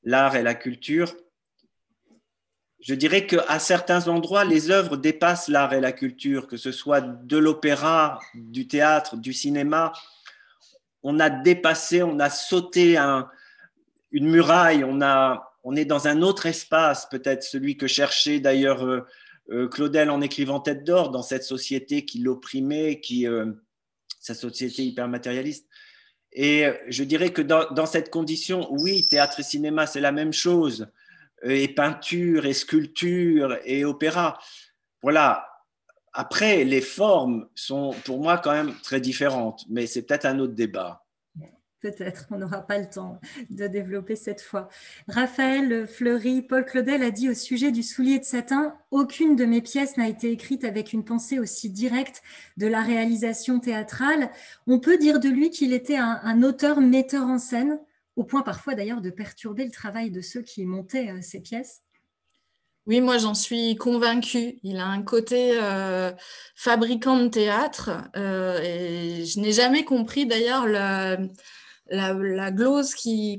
S3: l'art et la culture. Je dirais qu'à certains endroits, les œuvres dépassent l'art et la culture, que ce soit de l'opéra, du théâtre, du cinéma. On a dépassé, on a sauté une muraille, on est dans un autre espace, peut-être celui que cherchait d'ailleurs Claudel en écrivant Tête d'Or, dans cette société qui l'opprimait, sa société hyper matérialiste. Et je dirais que dans cette condition, oui, théâtre et cinéma, c'est la même chose, et peinture, et sculpture, et opéra. Voilà. Après, les formes sont pour moi quand même très différentes, mais c'est peut-être un autre débat.
S1: Peut-être, on n'aura pas le temps de développer cette fois. Raphaël Fleury, Paul Claudel a dit au sujet du Soulier de satin « Aucune de mes pièces n'a été écrite avec une pensée aussi directe de la réalisation théâtrale. » On peut dire de lui qu'il était un auteur metteur en scène, au point parfois d'ailleurs de perturber le travail de ceux qui montaient ces pièces.
S4: Oui, moi j'en suis convaincue. Il a un côté fabricant de théâtre et je n'ai jamais compris d'ailleurs la glose qui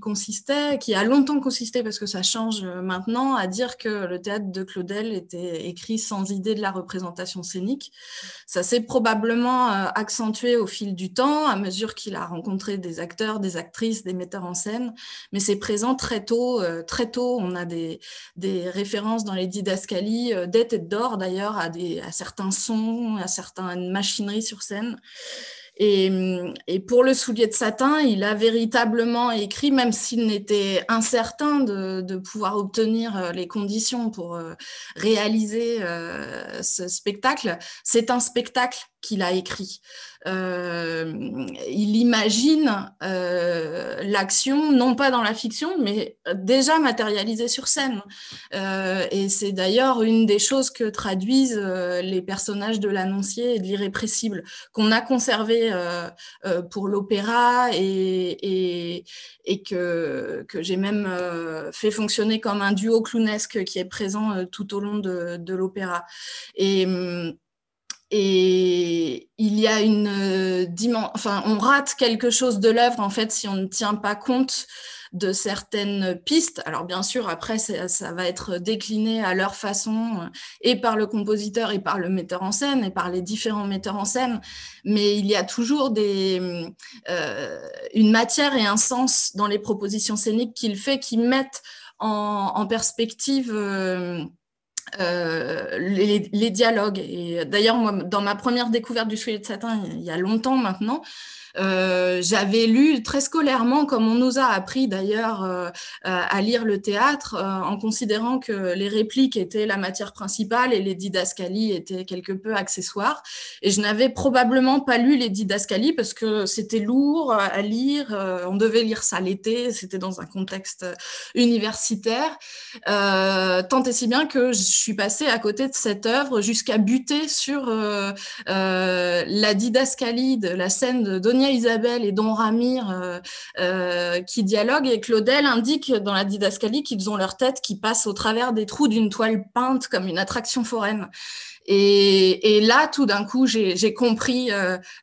S4: a longtemps consisté, parce que ça change maintenant, à dire que le théâtre de Claudel était écrit sans idée de la représentation scénique. Ça s'est probablement accentué au fil du temps, à mesure qu'il a rencontré des acteurs, des actrices, des metteurs en scène, mais c'est présent très tôt. Très tôt, on a des références dans les didascalies d'Eth et d'Or, d'ailleurs, à certains sons, à certaines machineries sur scène. Et pour le soulier de satin, il a véritablement écrit, même s'il n'était incertain de pouvoir obtenir les conditions pour réaliser ce spectacle, c'est un spectacle qu'il a écrit. Il imagine l'action, non pas dans la fiction, mais déjà matérialisée sur scène. Et c'est d'ailleurs une des choses que traduisent les personnages de l'Annoncié et de l'Irrépressible, qu'on a conservé pour l'opéra et que j'ai même fait fonctionner comme un duo clownesque qui est présent tout au long de l'opéra. Et il y a une dimension, enfin, on rate quelque chose de l'œuvre en fait si on ne tient pas compte de certaines pistes. Alors bien sûr, après, ça va être décliné à leur façon, et par le compositeur, et par le metteur en scène, et par les différents metteurs en scène. Mais il y a toujours une matière et un sens dans les propositions scéniques qu'il fait, qui mettent en perspective les dialogues. Et d'ailleurs, moi, dans ma première découverte du Soulier de satin, il y a longtemps maintenant, j'avais lu très scolairement, comme on nous a appris d'ailleurs à lire le théâtre, en considérant que les répliques étaient la matière principale et les didascalies étaient quelque peu accessoires. Et je n'avais probablement pas lu les didascalies parce que c'était lourd à lire, on devait lire ça l'été, c'était dans un contexte universitaire, tant et si bien que je suis passée à côté de cette œuvre jusqu'à buter sur la didascalie de la scène de Donia Isabelle et Don Ramire qui dialoguent, et Claudel indique dans la didascalie qu'ils ont leur tête qui passe au travers des trous d'une toile peinte comme une attraction foraine. Et là, tout d'un coup, j'ai compris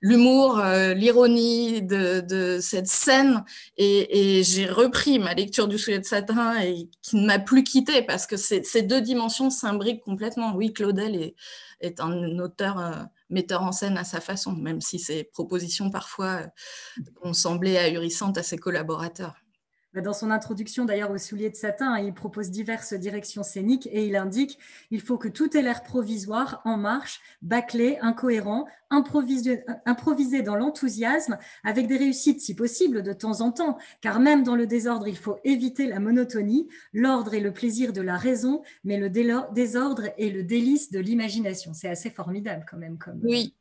S4: l'humour, l'ironie de cette scène, et j'ai repris ma lecture du Soulier de satin, et qui ne m'a plus quittée, parce que ces deux dimensions s'imbriquent complètement. Oui, Claudel est un auteur metteur en scène à sa façon, même si ses propositions parfois ont semblé ahurissantes à ses collaborateurs.
S1: Dans son introduction d'ailleurs au Soulier de satin, il propose diverses directions scéniques et il indique « Il faut que tout ait l'air provisoire, en marche, bâclé, incohérent, improvisé dans l'enthousiasme, avec des réussites si possible de temps en temps, car même dans le désordre, il faut éviter la monotonie. L'ordre est le plaisir de la raison, mais le désordre est le délice de l'imagination. » C'est assez formidable quand même.
S4: Oui.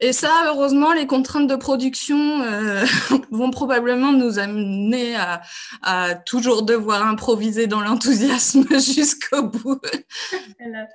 S4: Et ça, heureusement, les contraintes de production vont probablement nous amener à toujours devoir improviser dans l'enthousiasme jusqu'au bout.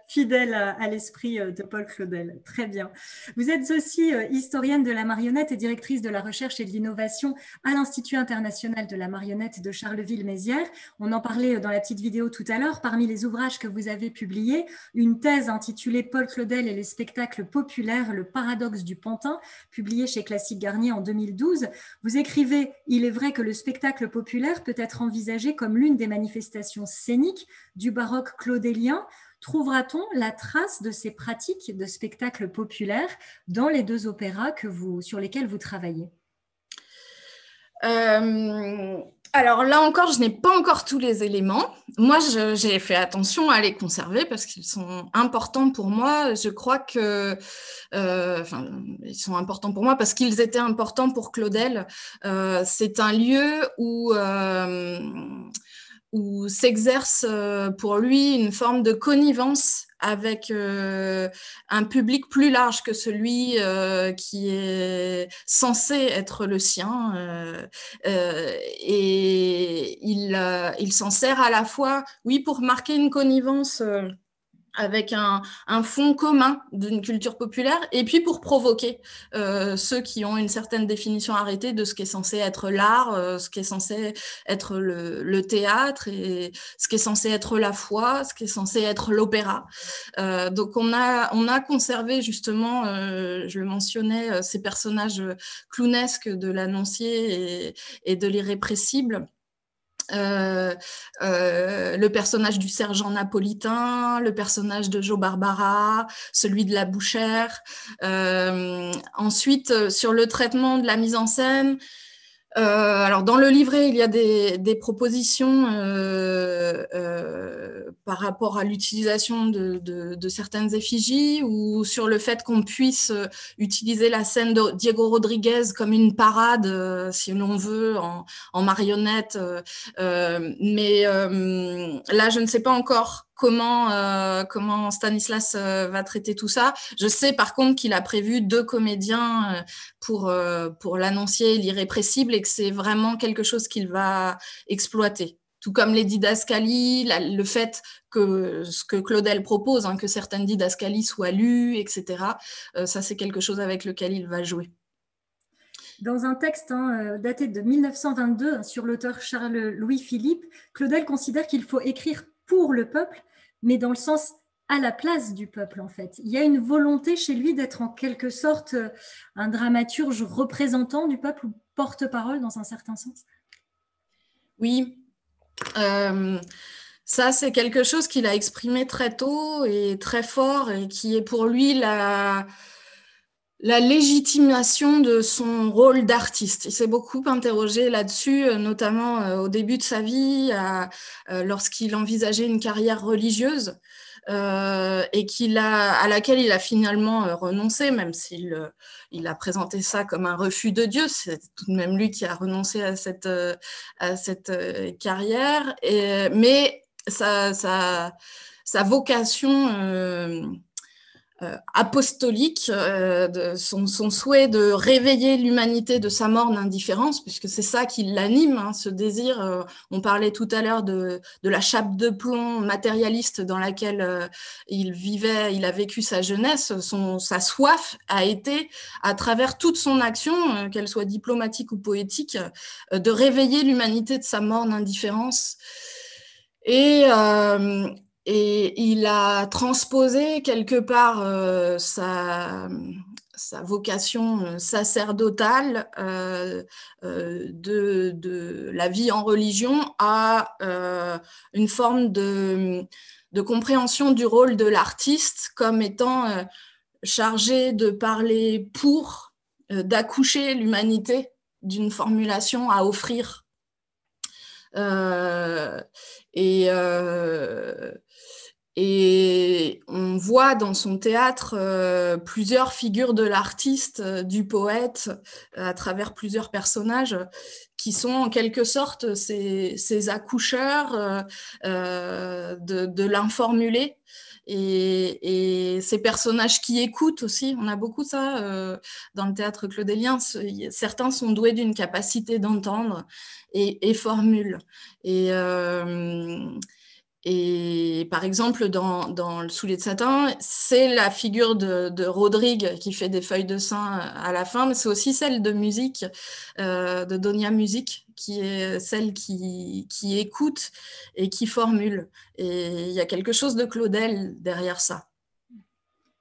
S1: Fidèle à l'esprit de Paul Claudel. Très bien. Vous êtes aussi historienne de la marionnette et directrice de la recherche et de l'innovation à l'Institut international de la marionnette de Charleville-Mézières. On en parlait dans la petite vidéo tout à l'heure. Parmi les ouvrages que vous avez publiés, une thèse intitulée Paul Claudel et les spectacles populaires, le paradoxe du Pantin, publié chez Classique Garnier en 2012. Vous écrivez « Il est vrai que le spectacle populaire peut être envisagé comme l'une des manifestations scéniques du baroque claudélien ». Trouvera-t-on la trace de ces pratiques de spectacle populaire dans les deux opéras sur lesquels vous travaillez ?
S4: Alors là encore, je n'ai pas encore tous les éléments. Moi, j'ai fait attention à les conserver parce qu'ils sont importants pour moi. Je crois que, ils sont importants pour moi parce qu'ils étaient importants pour Claudel. C'est un lieu où s'exerce pour lui une forme de connivence avec un public plus large que celui qui est censé être le sien. Et il s'en sert à la fois, oui, pour marquer une connivence avec un fond commun d'une culture populaire, et puis pour provoquer ceux qui ont une certaine définition arrêtée de ce qui est censé être l'art, ce qui est censé être le théâtre, et ce qui est censé être la foi, ce qui est censé être l'opéra. Donc on a conservé justement, je le mentionnais, ces personnages clownesques de l'annoncier et de l'irrépressible. Le personnage du sergent napolitain, le personnage de Joe Barbara, celui de la bouchère. Ensuite, sur le traitement de la mise en scène, alors dans le livret, il y a des propositions par rapport à l'utilisation de certaines effigies, ou sur le fait qu'on puisse utiliser la scène de Diego Rodriguez comme une parade, si l'on veut, en marionnette. Mais là, je ne sais pas encore comment Stanislas va traiter tout ça. Je sais par contre qu'il a prévu 2 comédiens pour l'annoncier et l'irrépressible, et que c'est vraiment quelque chose qu'il va exploiter. Tout comme les didascalies, le fait que ce que Claudel propose, que certaines didascalies soient lues, etc. Ça, c'est quelque chose avec lequel il va jouer.
S1: Dans un texte daté de 1922 sur l'auteur Charles-Louis Philippe, Claudel considère qu'il faut écrire pour le peuple, mais dans le sens à la place du peuple, en fait. Il y a une volonté chez lui d'être en quelque sorte un dramaturge représentant du peuple, ou porte-parole dans un certain sens.
S4: Oui, ça c'est quelque chose qu'il a exprimé très tôt et très fort, et qui est pour lui la légitimation de son rôle d'artiste. Il s'est beaucoup interrogé là-dessus, notamment au début de sa vie, lorsqu'il envisageait une carrière religieuse, et à laquelle il a finalement renoncé, même s'il a présenté ça comme un refus de Dieu. C'est tout de même lui qui a renoncé à cette carrière. Mais sa vocation apostolique, son souhait de réveiller l'humanité de sa morne indifférence, puisque c'est ça qui l'anime, ce désir. On parlait tout à l'heure de la chape de plomb matérialiste dans laquelle il a vécu sa jeunesse. Sa soif a été, à travers toute son action, qu'elle soit diplomatique ou poétique, de réveiller l'humanité de sa morne indifférence. Et il a transposé quelque part sa vocation sacerdotale de la vie en religion à une forme de compréhension du rôle de l'artiste comme étant chargé de parler pour, d'accoucher l'humanité d'une formulation à offrir. Et on voit dans son théâtre plusieurs figures de l'artiste, du poète, à travers plusieurs personnages qui sont en quelque sorte ces accoucheurs de l'informulé. Et ces personnages qui écoutent aussi, on a beaucoup ça dans le théâtre claudélien. Certains sont doués d'une capacité d'entendre et formulent. Et par exemple, dans Le Soulier de satin, c'est la figure de Rodrigue qui fait des feuilles de sein à la fin, mais c'est aussi celle de musique, de Donia Musique, qui est celle qui écoute et qui formule. Et il y a quelque chose de Claudel derrière ça.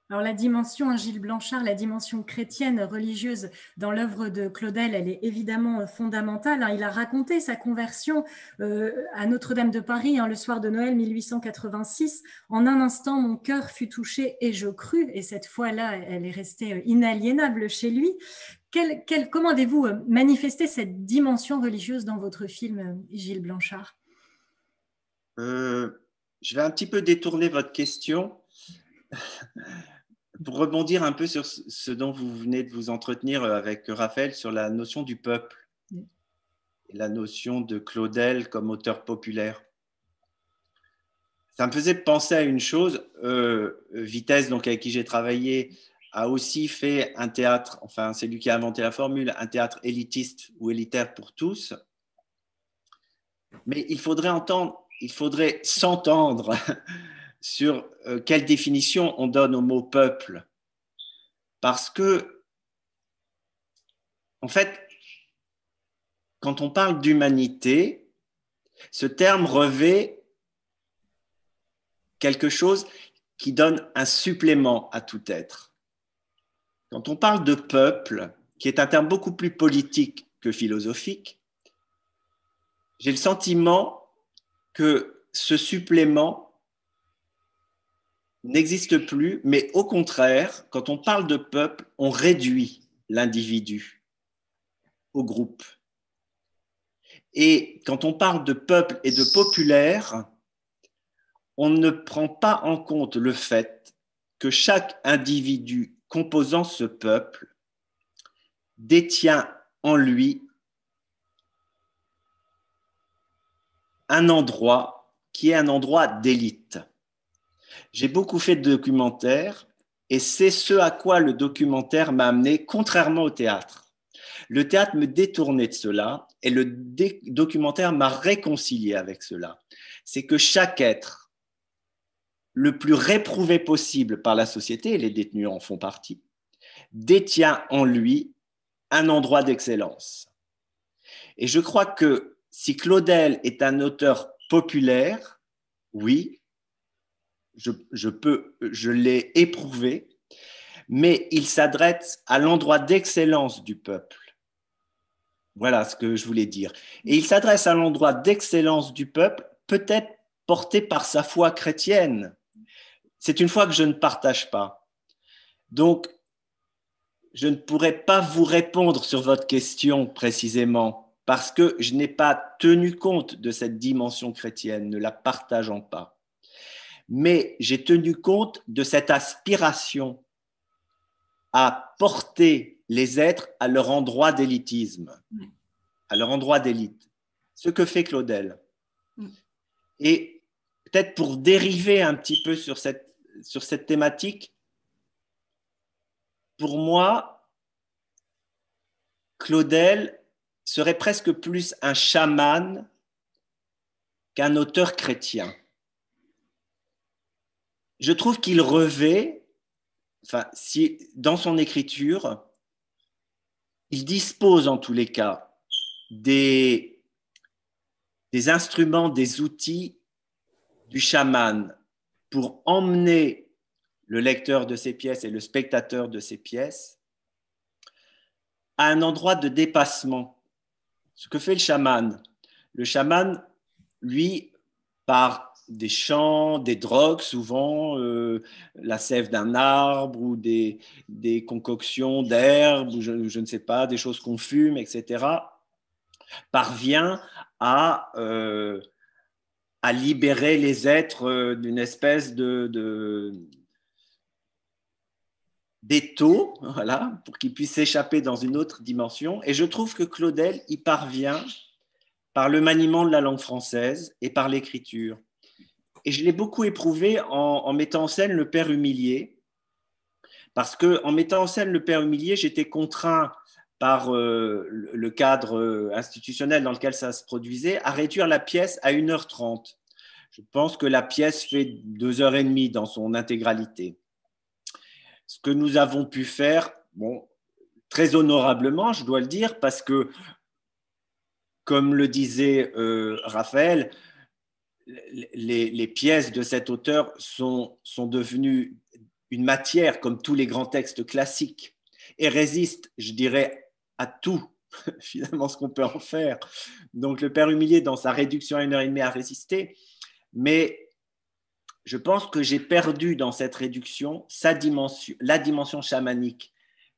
S1: Alors la dimension, Gilles Blanchard, la dimension chrétienne, religieuse dans l'œuvre de Claudel, elle est évidemment fondamentale. Il a raconté sa conversion à Notre-Dame de Paris le soir de Noël 1886. En un instant, mon cœur fut touché et je crus. Et cette fois-là, elle est restée inaliénable chez lui. Comment avez-vous manifesté cette dimension religieuse dans votre film, Gilles Blanchard ?
S3: Je vais un petit peu détourner votre question pour rebondir un peu sur ce dont vous venez de vous entretenir avec Raphaël sur la notion du peuple et la notion de Claudel comme auteur populaire. Ça me faisait penser à une chose. Vitesse, donc avec qui j'ai travaillé, a aussi fait un théâtre, enfin c'est lui qui a inventé la formule, un théâtre élitiste ou élitaire pour tous. Mais il faudrait s'entendre sur quelle définition on donne au mot peuple. Parce que, en fait, quand on parle d'humanité, ce terme revêt quelque chose qui donne un supplément à tout être. Quand on parle de peuple, qui est un terme beaucoup plus politique que philosophique, j'ai le sentiment que ce supplément n'existe plus, mais au contraire, quand on parle de peuple, on réduit l'individu au groupe. Et quand on parle de peuple et de populaire, on ne prend pas en compte le fait que chaque individu composant ce peuple détient en lui un endroit qui est un endroit d'élite. J'ai beaucoup fait de documentaires et c'est ce à quoi le documentaire m'a amené, contrairement au théâtre. Le théâtre me détournait de cela et le documentaire m'a réconcilié avec cela. C'est que chaque être, le plus réprouvé possible par la société, et les détenus en font partie, détient en lui un endroit d'excellence. Et je crois que si Claudel est un auteur populaire, oui, je l'ai éprouvé, mais il s'adresse à l'endroit d'excellence du peuple. Voilà ce que je voulais dire. Et il s'adresse à l'endroit d'excellence du peuple, peut-être porté par sa foi chrétienne. C'est une foi que je ne partage pas. Donc, je ne pourrais pas vous répondre sur votre question précisément parce que je n'ai pas tenu compte de cette dimension chrétienne, ne la partageant pas. Mais j'ai tenu compte de cette aspiration à porter les êtres à leur endroit d'élitisme, à leur endroit d'élite, ce que fait Claudel. Et peut-être pour dériver un petit peu sur cette thématique, pour moi, Claudel serait presque plus un chaman qu'un auteur chrétien. Je trouve qu'il revêt, dans son écriture, il dispose en tous les cas des instruments, des outils du chaman pour emmener le lecteur de ses pièces et le spectateur de ses pièces à un endroit de dépassement. Ce que fait le chaman, lui, par des chants, des drogues, souvent la sève d'un arbre ou des concoctions d'herbes, ou je ne sais pas, des choses qu'on fume, etc., parvient à libérer les êtres d'une espèce d'étau, voilà, pour qu'ils puissent s'échapper dans une autre dimension. Et je trouve que Claudel y parvient par le maniement de la langue française et par l'écriture. Et je l'ai beaucoup éprouvé en mettant en scène Le Père humilié, parce qu'en mettant en scène Le Père humilié, j'étais contraint par le cadre institutionnel dans lequel ça se produisait à réduire la pièce à 1h30. Je pense que la pièce fait 2h30 dans son intégralité. Ce que nous avons pu faire, bon, très honorablement, je dois le dire, parce que, comme le disait Raphaël, les pièces de cet auteur sont devenues une matière, comme tous les grands textes classiques, et résistent, je dirais, à tout, finalement, ce qu'on peut en faire. Donc, Le Père humilié, dans sa réduction à 1h30, a résisté, mais je pense que j'ai perdu dans cette réduction la dimension chamanique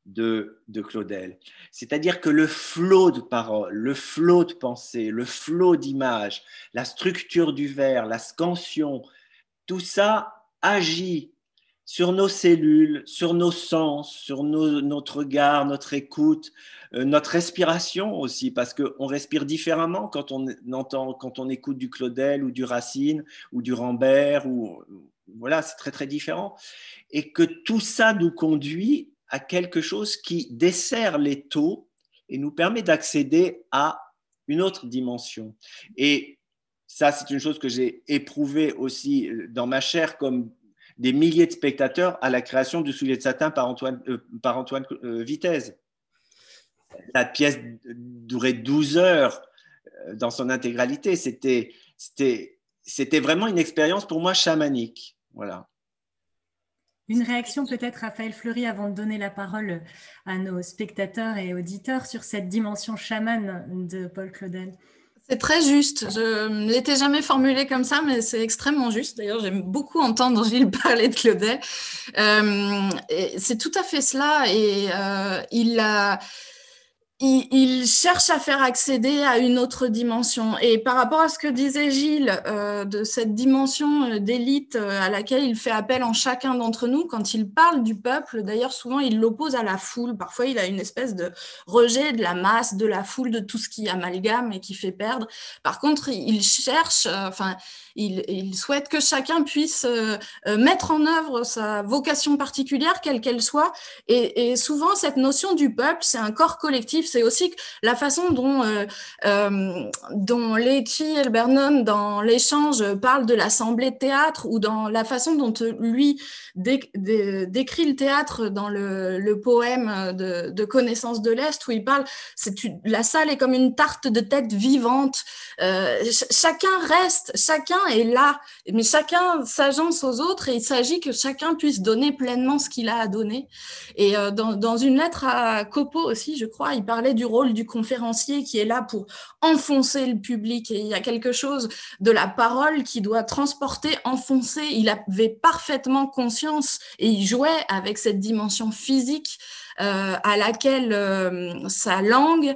S3: de Claudel. C'est-à-dire que le flot de paroles, le flot de pensée, le flot d'images, la structure du vers, la scansion, tout ça agit sur nos cellules, sur nos sens, sur notre regard, notre écoute, notre respiration aussi, parce qu'on respire différemment quand on écoute du Claudel ou du Racine ou du Rambert, voilà, c'est très très différent. Et que tout ça nous conduit à quelque chose qui dessert l'étau et nous permet d'accéder à une autre dimension. Et ça, c'est une chose que j'ai éprouvée aussi dans ma chair, comme des milliers de spectateurs à la création du Soulier de satin par Antoine Vitesse. La pièce durait 12 heures dans son intégralité. C'était vraiment une expérience pour moi chamanique. Voilà.
S1: Une réaction peut-être, Raphaël Fleury, avant de donner la parole à nos spectateurs et auditeurs sur cette dimension chamane de Paul Claudel.
S4: C'est très juste. Je ne l'étais jamais formulé comme ça, mais c'est extrêmement juste. D'ailleurs, j'aime beaucoup entendre Gilles parler de Claudel. C'est tout à fait cela. Et il cherche à faire accéder à une autre dimension. Et par rapport à ce que disait Gilles, de cette dimension d'élite à laquelle il fait appel en chacun d'entre nous, quand il parle du peuple, d'ailleurs souvent il l'oppose à la foule. Parfois il a une espèce de rejet de la masse, de la foule, de tout ce qui amalgame et qui fait perdre. Par contre, il cherche, il souhaite que chacun puisse mettre en œuvre sa vocation particulière, quelle qu'elle soit. Et souvent, cette notion du peuple, c'est un corps collectif. C'est aussi la façon dont Letty Elbernon, dans l'échange, parle de l'assemblée de théâtre, ou dans la façon dont lui décrit le théâtre dans le poème de Connaissance de l'Est, où il parle, la salle est comme une tarte de tête vivante. Chacun reste, chacun est là, mais chacun s'agence aux autres, et il s'agit que chacun puisse donner pleinement ce qu'il a à donner. Et dans une lettre à Copeau aussi, je crois, il parlait du rôle du conférencier qui est là pour enfoncer le public, et il y a quelque chose de la parole qui doit transporter, enfoncer. Il avait parfaitement conscience, et il jouait avec cette dimension physique à laquelle sa langue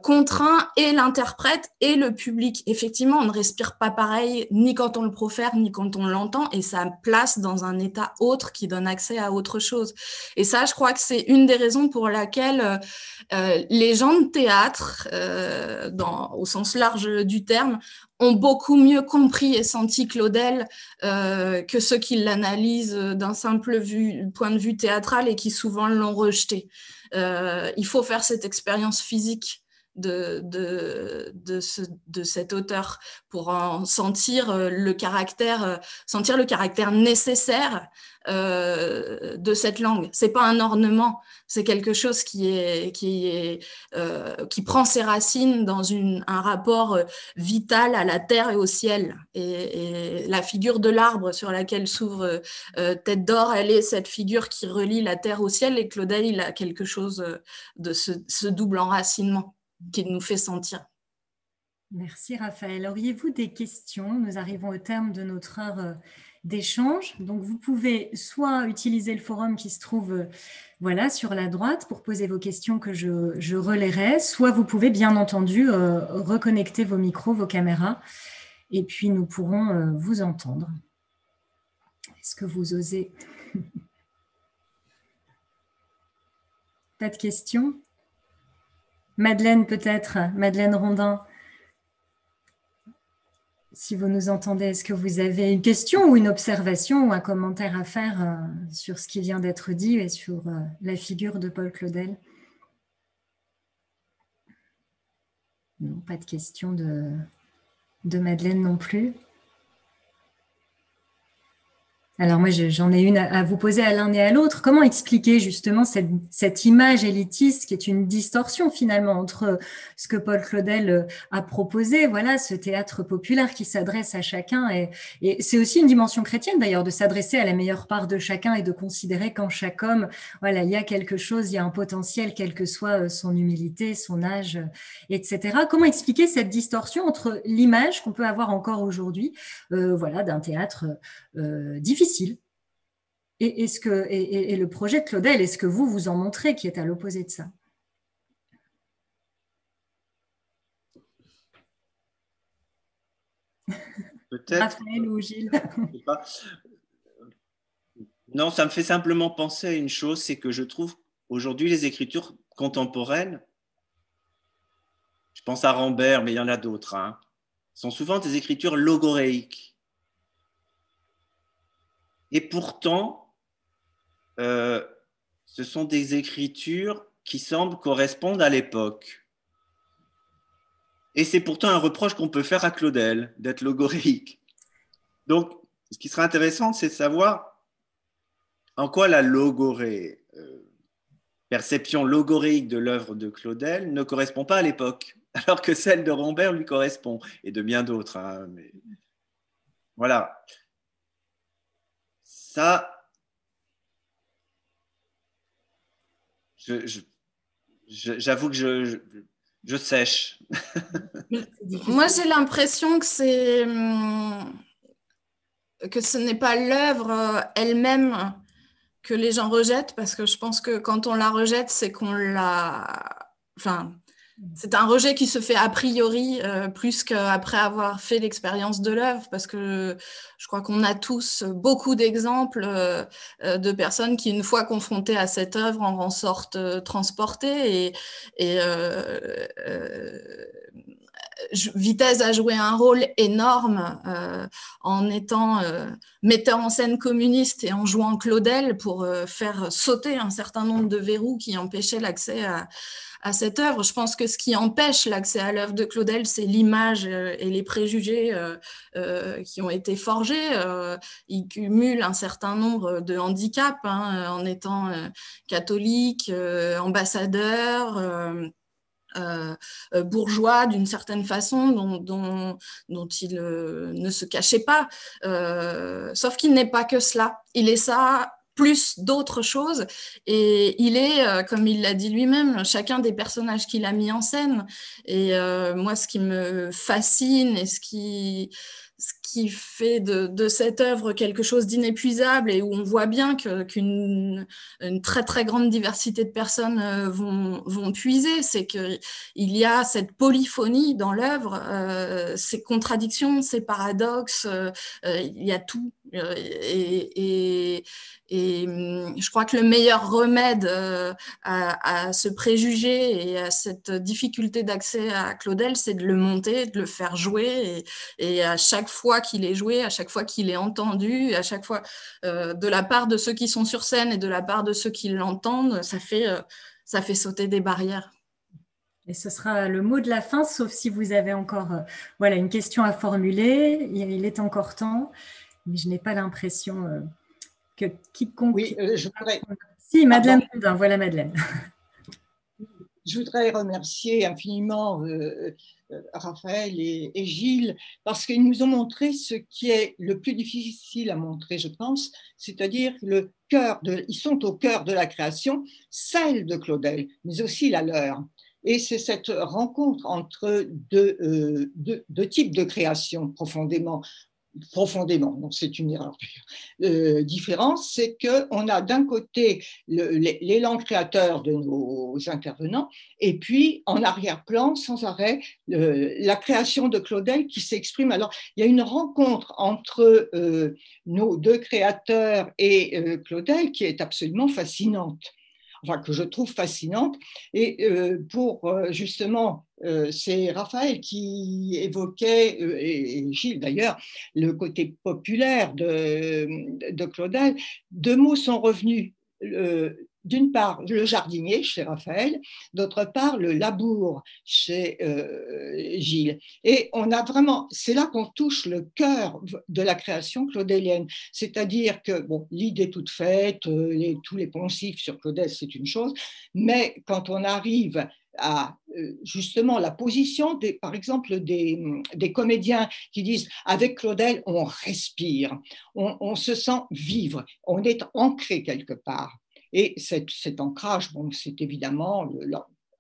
S4: contraint et l'interprète et le public. Effectivement, on ne respire pas pareil, ni quand on le profère, ni quand on l'entend, et ça place dans un état autre qui donne accès à autre chose. Et ça, je crois que c'est une des raisons pour laquelle les gens de théâtre, au sens large du terme, ont beaucoup mieux compris et senti Claudel que ceux qui l'analysent d'un simple point de vue théâtral et qui souvent l'ont rejeté. Il faut faire cette expérience physique de cet auteur pour en sentir le caractère nécessaire de cette langue. C'est pas un ornement, c'est quelque chose qui prend ses racines dans un rapport vital à la terre et au ciel. Et la figure de l'arbre sur laquelle s'ouvre Tête d'or, elle est cette figure qui relie la terre au ciel, et Claudel, il a quelque chose de ce double enracinement qu'il nous fait sentir.
S1: Merci Raphaël. Auriez-vous des questions? Nous arrivons au terme de notre heure d'échange. Donc vous pouvez soit utiliser le forum qui se trouve voilà, sur la droite pour poser vos questions que je relayerai, soit vous pouvez bien entendu reconnecter vos micros, vos caméras, et puis nous pourrons vous entendre. Est-ce que vous osez? Pas de questions? Madeleine peut-être, Madeleine Rondin, si vous nous entendez, est-ce que vous avez une question ou une observation ou un commentaire à faire sur ce qui vient d'être dit et sur la figure de Paul Claudel? Non, pas de question de Madeleine non plus. Alors moi, j'en ai une à vous poser à l'un et à l'autre. Comment expliquer justement cette image élitiste qui est une distorsion finalement entre ce que Paul Claudel a proposé, voilà, ce théâtre populaire qui s'adresse à chacun, et c'est aussi une dimension chrétienne d'ailleurs de s'adresser à la meilleure part de chacun et de considérer qu'en chaque homme, voilà, il y a quelque chose, il y a un potentiel, quelle que soit son humilité, son âge, etc. Comment expliquer cette distorsion entre l'image qu'on peut avoir encore aujourd'hui, voilà, d'un théâtre difficile et le projet de Claudel, est-ce que vous en montrez qui est à l'opposé de ça?
S3: Peut-être.
S1: Raphaël ou Gilles?
S3: Je sais pas. Non, ça me fait simplement penser à une chose, c'est que je trouve aujourd'hui les écritures contemporaines, je pense à Rambert, mais il y en a d'autres, hein, sont souvent des écritures logoréiques. Et pourtant, ce sont des écritures qui semblent correspondre à l'époque. Et c'est pourtant un reproche qu'on peut faire à Claudel, d'être logoréique. Donc, ce qui serait intéressant, c'est de savoir en quoi la perception logoréique de l'œuvre de Claudel ne correspond pas à l'époque, alors que celle de Rambert lui correspond, et de bien d'autres. Hein, mais voilà. Ça, j'avoue que je sèche.
S4: Moi, j'ai l'impression que ce n'est pas l'œuvre elle-même que les gens rejettent, parce que je pense que quand on la rejette, c'est qu'on l'a... Enfin, c'est un rejet qui se fait a priori plus qu'après avoir fait l'expérience de l'œuvre, parce que je crois qu'on a tous beaucoup d'exemples de personnes qui, une fois confrontées à cette œuvre, en sortent transportées. Vitesse a joué un rôle énorme en étant metteur en scène communiste et en jouant Claudel pour faire sauter un certain nombre de verrous qui empêchaient l'accès à cette œuvre. Je pense que ce qui empêche l'accès à l'œuvre de Claudel, c'est l'image et les préjugés qui ont été forgés. Il cumule un certain nombre de handicaps en étant catholique, ambassadeur, bourgeois d'une certaine façon dont il ne se cachait pas. Sauf qu'il n'est pas que cela. Il est ça plus d'autres choses, et il est, comme il l'a dit lui-même, chacun des personnages qu'il a mis en scène. Et moi, ce qui me fascine et ce qui fait de cette œuvre quelque chose d'inépuisable, et où on voit bien qu'une très très grande diversité de personnes vont puiser, c'est qu'il y a cette polyphonie dans l'œuvre, ces contradictions, ces paradoxes, il y a tout. Et je crois que le meilleur remède à ce préjugé et à cette difficulté d'accès à Claudel, c'est de le monter, de le faire jouer, et à chaque fois qu'il est joué, à chaque fois qu'il est entendu, à chaque fois de la part de ceux qui sont sur scène et de la part de ceux qui l'entendent, ça fait sauter des barrières.
S1: Et ce sera le mot de la fin, sauf si vous avez encore voilà, une question à formuler. Il est encore temps, mais je n'ai pas l'impression que quiconque...
S5: Oui, je voudrais...
S1: Si, Madeleine Boudin, voilà Madeleine.
S5: Je voudrais remercier infiniment Raphaël et Gilles, parce qu'ils nous ont montré ce qui est le plus difficile à montrer, je pense, c'est-à-dire ils sont au cœur de la création, celle de Claudel, mais aussi la leur. Et c'est cette rencontre entre deux types de création profondément, donc c'est une erreur différence, c'est qu'on a d'un côté l'élan créateur de nos intervenants, et puis en arrière-plan, sans arrêt, la création de Claudel qui s'exprime. Alors, il y a une rencontre entre nos deux créateurs et Claudel qui est absolument fascinante. Enfin, que je trouve fascinante. Et justement, c'est Raphaël qui évoquait, et Gilles d'ailleurs, le côté populaire de Claudel. Deux mots sont revenus. D'une part, le jardinier chez Raphaël, d'autre part, le labour chez Gilles. Et on a vraiment, c'est là qu'on touche le cœur de la création claudélienne. C'est-à-dire que, bon, l'idée toute faite, tous les poncifs sur Claudel, c'est une chose, mais quand on arrive à justement la position, par exemple, des comédiens qui disent « avec Claudel, on respire, on se sent vivre, on est ancré quelque part ». Et cet ancrage, bon, c'est évidemment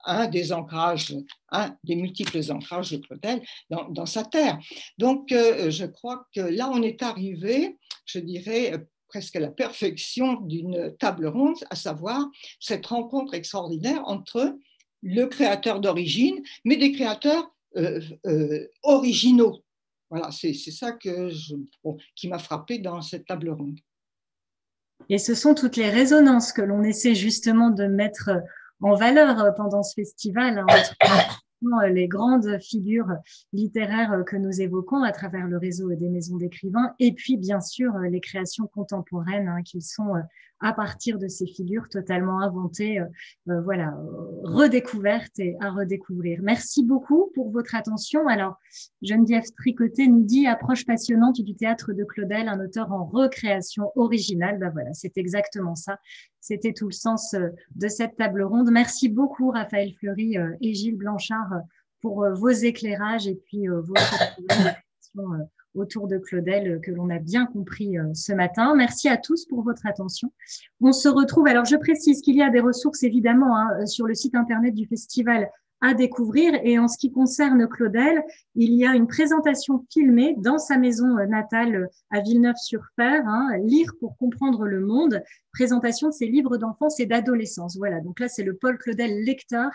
S5: un des multiples ancrages de Claudel dans sa terre. Donc, je crois que là, on est arrivé, je dirais, presque à la perfection d'une table ronde, à savoir cette rencontre extraordinaire entre le créateur d'origine, mais des créateurs originaux. Voilà, c'est ça qui m'a frappé dans cette table ronde.
S1: Et ce sont toutes les résonances que l'on essaie justement de mettre en valeur pendant ce festival, entre les grandes figures littéraires que nous évoquons à travers le réseau des maisons d'écrivains, et puis bien sûr les créations contemporaines qui sont à partir de ces figures totalement inventées, voilà, redécouvertes et à redécouvrir. Merci beaucoup pour votre attention. Alors, Geneviève Tricoté nous dit « Approche passionnante du théâtre de Claudel, un auteur en recréation originale ». Ben voilà, c'est exactement ça. C'était tout le sens de cette table ronde. Merci beaucoup, Raphaël Fleury et Gilles Blanchard, pour vos éclairages et puis vos réflexions autour de Claudel que l'on a bien compris ce matin. Merci à tous pour votre attention. On se retrouve, alors je précise qu'il y a des ressources évidemment sur le site internet du festival à découvrir, et en ce qui concerne Claudel, il y a une présentation filmée dans sa maison natale à Villeneuve-sur-Fer, Lire pour comprendre le monde, présentation de ses livres d'enfance et d'adolescence. Voilà, donc là c'est le Paul Claudel lecteur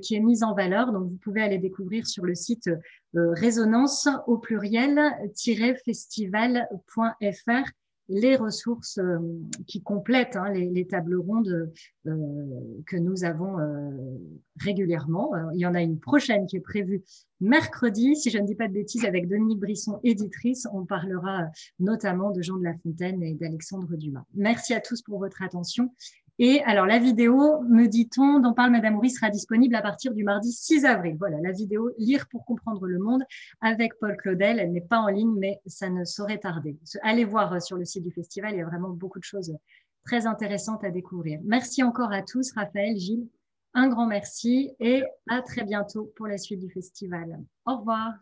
S1: qui est mis en valeur, donc vous pouvez aller découvrir sur le site résonance au pluriel-festival.fr les ressources qui complètent les tables rondes que nous avons régulièrement. Il y en a une prochaine qui est prévue mercredi, si je ne dis pas de bêtises, avec Dominique Brisson, éditrice. On parlera notamment de Jean de La Fontaine et d'Alexandre Dumas. Merci à tous pour votre attention. Et alors, la vidéo, me dit-on, dont parle Madame Houry, sera disponible à partir du mardi 6 avril. Voilà, la vidéo Lire pour comprendre le monde avec Paul Claudel. Elle n'est pas en ligne, mais ça ne saurait tarder. Allez voir sur le site du festival, il y a vraiment beaucoup de choses très intéressantes à découvrir. Merci encore à tous, Raphaël, Gilles, un grand merci et à très bientôt pour la suite du festival. Au revoir.